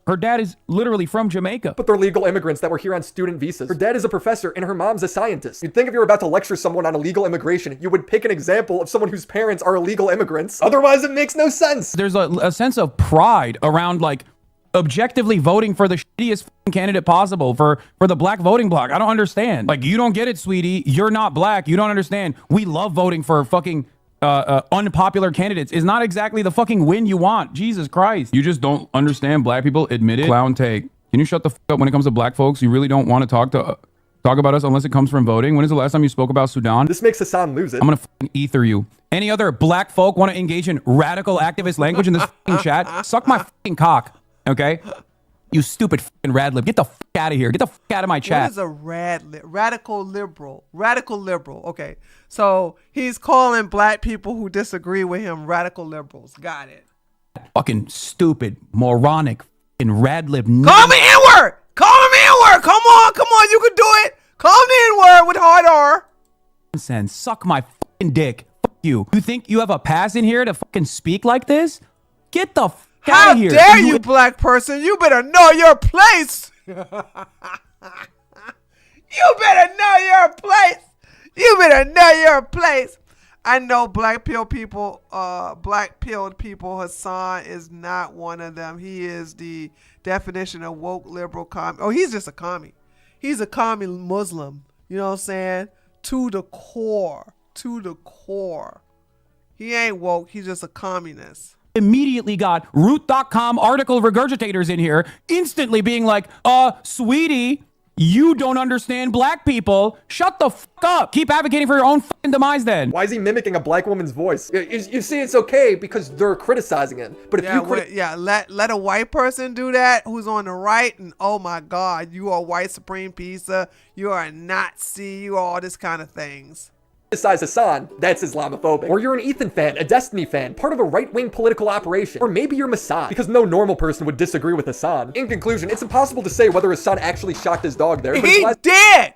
Her dad is literally from Jamaica. But they're legal immigrants that were here on student visas. Her dad is a professor and her mom's a scientist. You'd think if you were about to lecture someone on illegal immigration, you would pick an example of someone whose parents are illegal immigrants. Otherwise, it makes no sense. There's a sense of pride around like objectively voting for the shittiest fucking candidate possible for the black voting bloc. I don't understand. Like, you don't get it, sweetie. You're not black. You don't understand. We love voting for fucking unpopular candidates. Is not exactly the fucking win you want. Jesus Christ. You just don't understand black people. Admit it. Clown take. Can you shut the fuck up when it comes to black folks? You really don't want to talk about us unless it comes from voting. When is the last time you spoke about Sudan? This makes Hasan lose it. I'm gonna fucking ether you. Any other black folk want to engage in radical activist language in this fucking chat? Suck my fucking cock. Okay? You stupid fucking rad lib. Get the fuck out of here. Get the fuck out of my chat. What is a radical liberal? Radical liberal. Okay. So he's calling black people who disagree with him radical liberals. Got it. Fucking stupid, moronic, fucking rad lib. Call me N-word. Call me N-word. Come on. You can do it. Call me N-word with hard R. Nonsense. Suck my fucking dick. Fuck you. You think you have a pass in here to fucking speak like this? Get the fuck How out of here. dare you, black person? You better know your place. You better know your place. You better know your place. I know black pilled people, Hasan is not one of them. He is the definition of woke liberal commie. Oh, he's just a commie. He's a commie Muslim. You know what I'm saying? To the core. He ain't woke. He's just a communist. Immediately got root.com article regurgitators in here instantly being like, sweetie, you don't understand black people. Shut the fuck up. Keep advocating for your own fucking demise then. Why is he mimicking a black woman's voice? You see, it's okay because they're criticizing it. But if let a white person do that who's on the right, and oh my God, you are white supreme pizza, you are a Nazi, you are all this kind of things. Criticize Hasan, that's Islamophobic. Or you're an Ethan fan, a Destiny fan, part of a right-wing political operation. Or maybe you're Mossad, because no normal person would disagree with Hasan. In conclusion, it's impossible to say whether Hasan actually shocked his dog there. He did!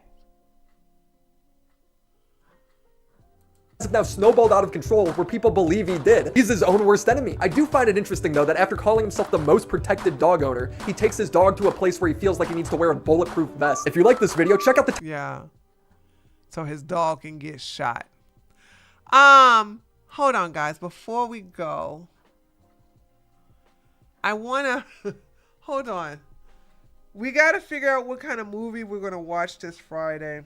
It's now snowballed out of control where people believe he did. He's his own worst enemy. I do find it interesting though that after calling himself the most protected dog owner, he takes his dog to a place where he feels like he needs to wear a bulletproof vest. If you like this video, check out the yeah. So his dog can get shot. Hold on, guys. Before we go, I wanna hold on. We gotta figure out what kind of movie we're gonna watch this Friday.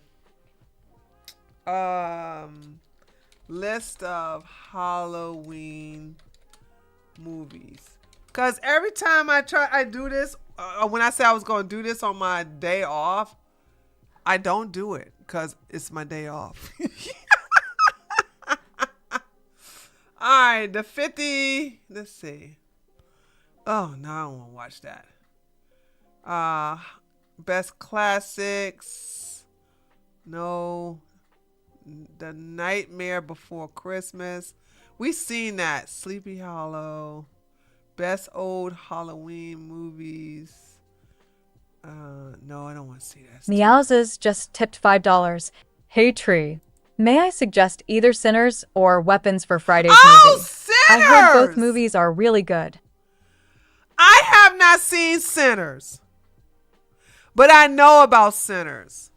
List of Halloween movies. Cause every time I do this, when I say I was gonna do this on my day off, I don't do it because it's my day off. All right, the 50. Let's see. Oh no, I don't want to watch that. Best classics. No. The Nightmare Before Christmas. We seen that. Sleepy Hollow. Best old Halloween movies. No, I don't want to see that. Meowses just tipped $5. Hey Tree, may I suggest either Sinners or Weapons for Friday's movie? Sinners! I heard both movies are really good. I have not seen Sinners, but I know about Sinners.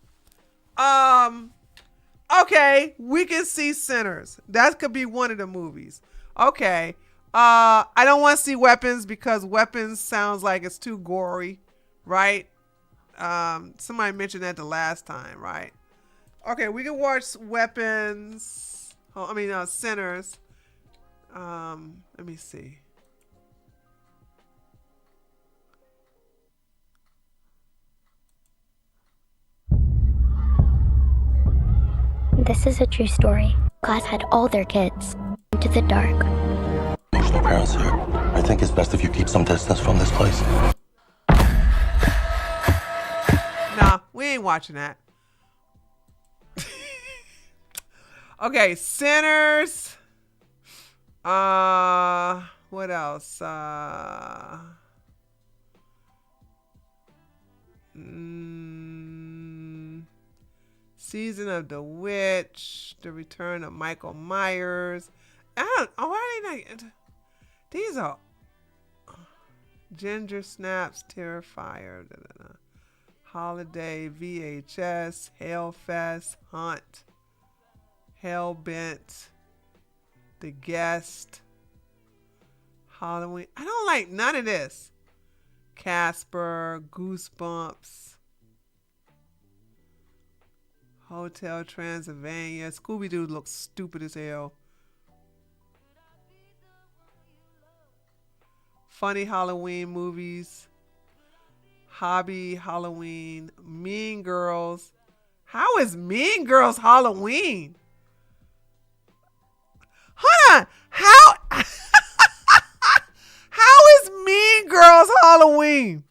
Okay, we can see Sinners. That could be one of the movies. Okay. I don't want to see Weapons because Weapons sounds like it's too gory, right? Somebody mentioned that the last time, right? Okay, we can watch Weapons. Sinners. Let me see. This is a true story. Class had all their kids into the dark. Emotional parents here. I think it's best if you keep some distance from this place. Nah, we ain't watching that. Okay, Sinners. What else? Season of the Witch, The Return of Michael Myers. Why are they not? These are Ginger Snaps, Terrifier, Holiday, VHS, Hellfest, Hunt, Hellbent, The Guest, Halloween. I don't like none of this. Casper, Goosebumps, Hotel Transylvania. Scooby-Doo looks stupid as hell. Funny Halloween movies. Hobby Halloween. Mean Girls. How is Mean Girls Halloween? Hold on. How is Mean Girls Halloween?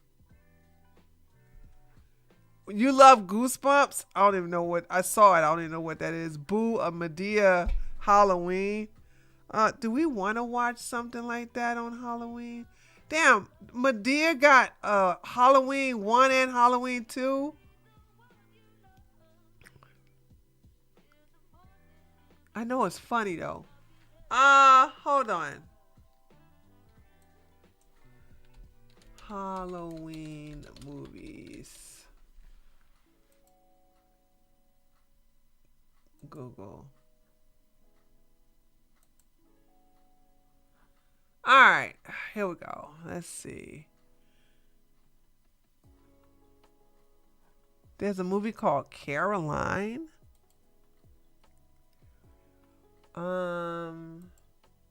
You love Goosebumps? I don't even know what I saw it. I don't even know what that is. Boo, a Medea Halloween. Do we want to watch something like that on Halloween? Damn, Medea got Halloween 1 and Halloween 2. I know it's funny though. Hold on. Halloween movies. Google. All right, here we go. Let's see. There's a movie called Caroline.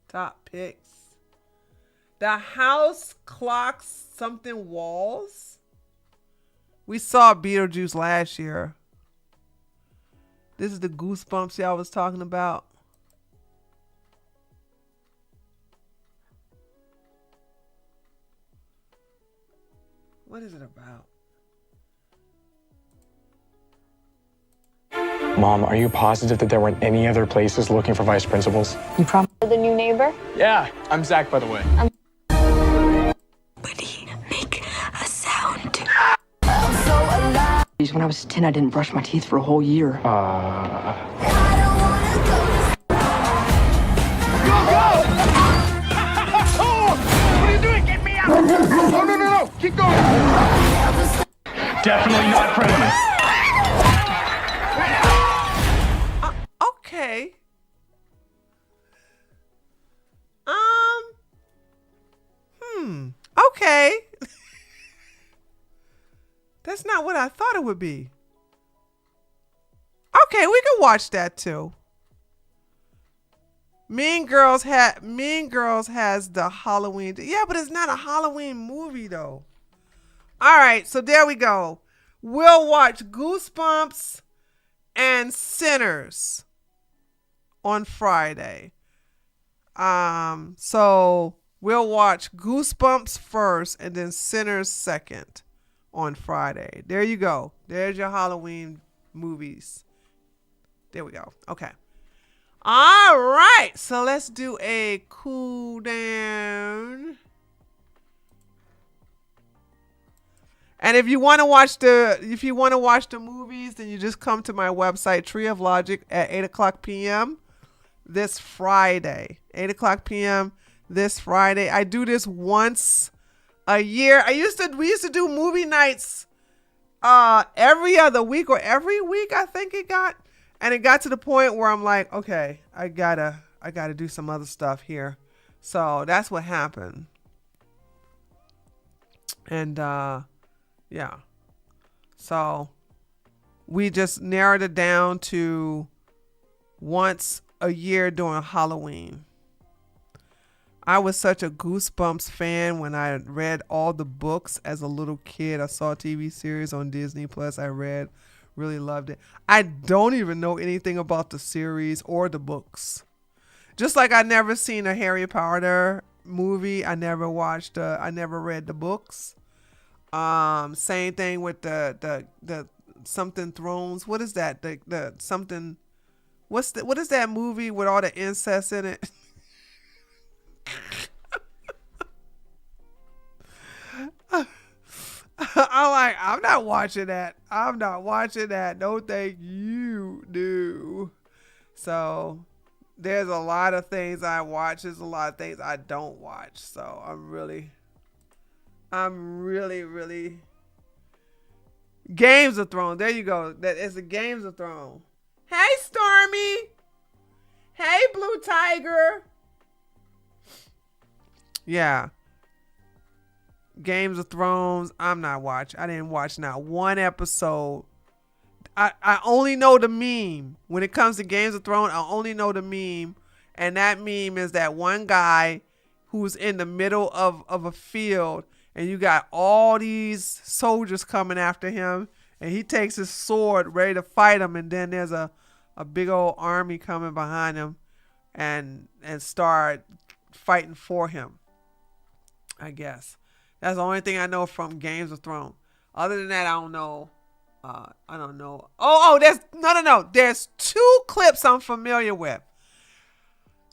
Top picks. The House Clocks Something Walls. We saw Beetlejuice last year. This is the Goosebumps y'all was talking about. What is it about? Mom, are you positive that there weren't any other places looking for vice principals? You promise the new neighbor? Yeah, I'm Zach, by the way. Make a sound. When I was 10, I didn't brush my teeth for a whole year. Go, go! What are you doing? Get me out! No. Keep going. Definitely not pregnant. Okay. Okay. That's not what I thought it would be. Okay, we can watch that too. Mean Girls has the Halloween. Yeah, but it's not a Halloween movie though. All right, so there we go. We'll watch Goosebumps and Sinners on Friday. So we'll watch Goosebumps first and then Sinners second on Friday. There you go. There's your Halloween movies. There we go. Okay. All right. So let's do a cool down. And if you want to watch the movies, then you just come to my website, Tree of Logic, at 8:00 p.m. this Friday. 8:00 p.m. this Friday. I do this once a year. We used to do movie nights every other week or every week, I think it got. And it got to the point where I'm like, okay, I gotta do some other stuff here. So that's what happened. And yeah. So we just narrowed it down to once a year during Halloween. I was such a Goosebumps fan when I read all the books as a little kid. I saw a TV series on Disney Plus. I read, really loved it. I don't even know anything about the series or the books. Just like I never seen a Harry Potter movie. I never read the books. Same thing with the something Thrones. What is that? The something. What is that movie with all the incest in it? I'm not watching that. I'm not watching that. No, thank you, dude. So there's a lot of things I watch. There's a lot of things I don't watch. So I'm really Games of Thrones. There you go. That is the Games of Thrones. Hey, Stormy. Hey, Blue Tiger. Yeah. Games of Thrones. I'm not watching. I didn't watch not one episode. I only know the meme. When it comes to Games of Thrones, I only know the meme. And that meme is that one guy who's in the middle of a field, and you got all these soldiers coming after him, and he takes his sword ready to fight him, and then there's a big old army coming behind him and start fighting for him. I guess. That's the only thing I know from Games of Thrones. Other than that, I don't know. I don't know. There's no. There's two clips I'm familiar with.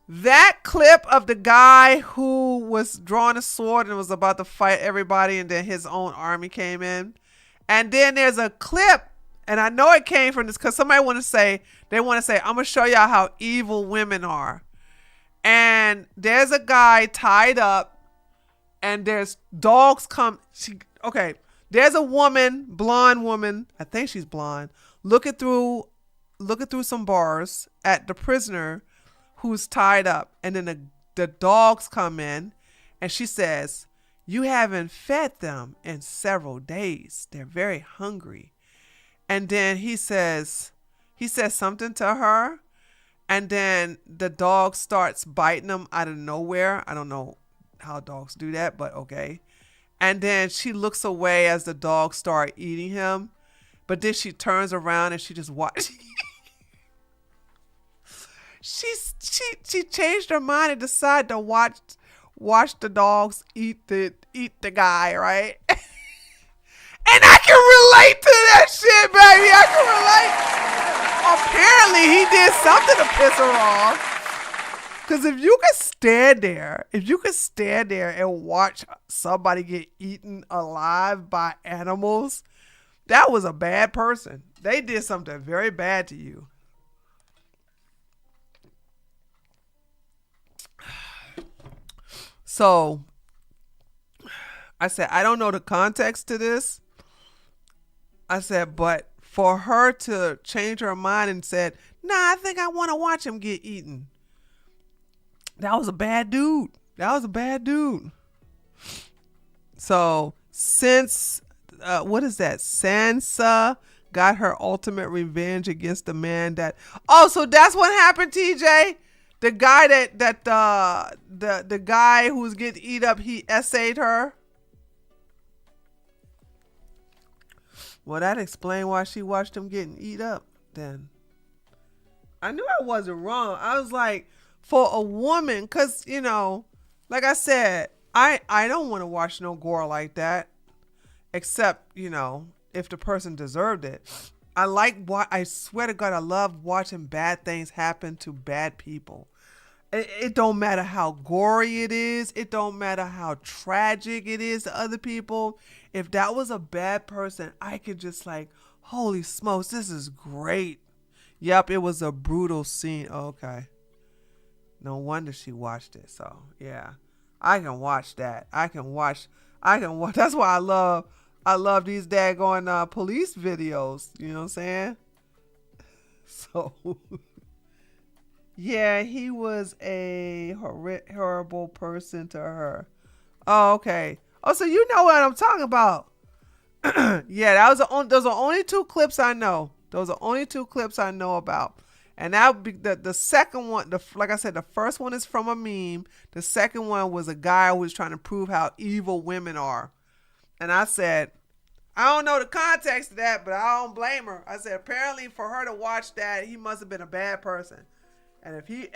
That clip of the guy who was drawing a sword and was about to fight everybody, and then his own army came in. And then there's a clip, and I know it came from this because somebody want to say, I'm going to show y'all how evil women are. And there's a guy tied up, and there's dogs come. There's a woman, blonde woman. I think she's blonde. Looking through some bars at the prisoner who's tied up, and then the dogs come in, and she says, "You haven't fed them in several days. They're very hungry." And then he says something to her, and then the dog starts biting him out of nowhere. I don't know how dogs do that, but okay. And then she looks away as the dogs start eating him, but then she turns around and she just watches. she changed her mind and decided to watch the dogs eat the guy, right? And I can relate to that shit, baby. I can relate. Apparently he did something to piss her off. Because if you could stand there and watch somebody get eaten alive by animals, that was a bad person. They did something very bad to you. So I said, I don't know the context to this. I said, but for her to change her mind and said, nah, I think I want to watch him get eaten. That was a bad dude. So since, what is that? Sansa got her ultimate revenge against the man that, so that's what happened, TJ? The guy the guy who was getting eat up, he essayed her. Well, that explained why she watched him getting eat up then. I knew I wasn't wrong. I was like, for a woman, because, like I said, I don't want to watch no gore like that, except, if the person deserved it. I swear to God, I love watching bad things happen to bad people. It don't matter how gory it is. It don't matter how tragic it is to other people. If that was a bad person, I could just like, holy smokes, this is great. Yep, it was a brutal scene. Okay. No wonder she watched it. So yeah, I can watch that. I can watch. That's why I love these daggone police videos. You know what I'm saying? So yeah, he was a horrible person to her. Oh, okay. Oh, so you know what I'm talking about. Yeah, those are only two clips I know. Those are only two clips I know about. And that would be the second one. Like I said, the first one is from a meme. The second one was a guy who was trying to prove how evil women are. And I said, I don't know the context of that, but I don't blame her. I said, apparently for her to watch that, he must have been a bad person. And if he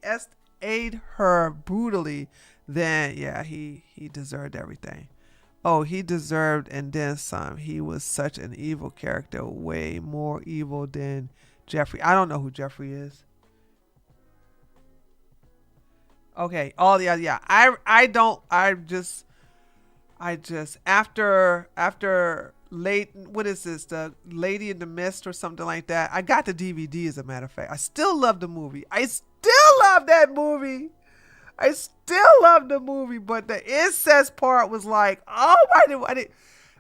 essayed her brutally, then yeah, he deserved everything. Oh, he deserved and then some. He was such an evil character, way more evil than Jeffrey. I don't know who Jeffrey is. Okay. Oh yeah. I just after late, what is this? The Lady in the Mist or something like that. I got the DVD as a matter of fact. I still love the movie. I still love that movie. I still love the movie, but the incest part was like, oh,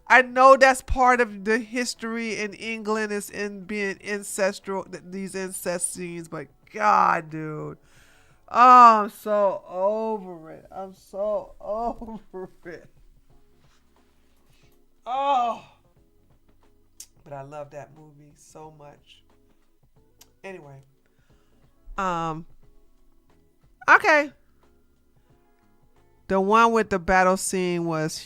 I know that's part of the history in England is in being ancestral, these incest scenes, but God, dude. Oh, I'm so over it. I'm so over it. Oh. But I love that movie so much. Anyway. Okay. The one with the battle scene was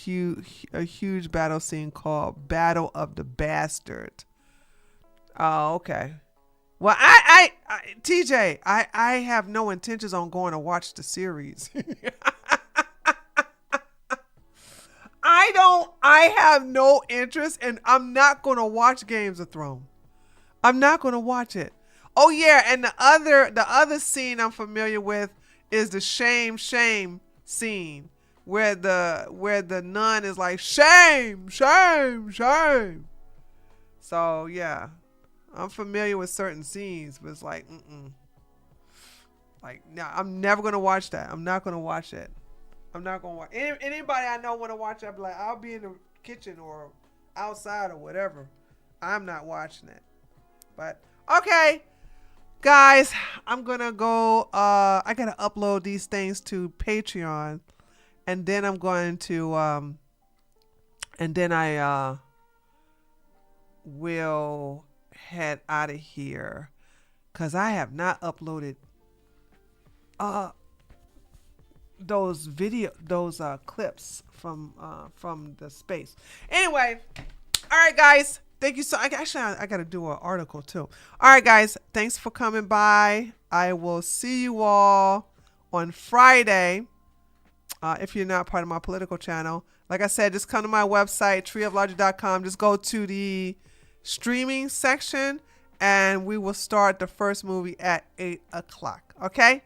a huge battle scene called Battle of the Bastard. Oh, okay. Well, TJ, I have no intentions on going to watch the series. I have no interest, and I'm not going to watch Games of Thrones. I'm not going to watch it. Oh yeah, and the other scene I'm familiar with is the shame scene where the nun is like shame. So yeah, I'm familiar with certain scenes, but it's like like no, I'm never gonna watch that. I'm not gonna watch it. I'm not gonna watch. Anybody I know want to watch it, I'll be like, I'll be in the kitchen or outside or whatever. I'm not watching it. But okay, guys, I'm gonna go. I gotta upload these things to Patreon, and then I'm going to and then I will head out of here because I have not uploaded those clips from the space. Anyway, all right, guys. Thank you I got to do an article too. All right, guys. Thanks for coming by. I will see you all on Friday. If you're not part of my political channel, like I said, just come to my website, treeoflogic.com. Just go to the streaming section, and we will start the first movie at 8 o'clock. Okay?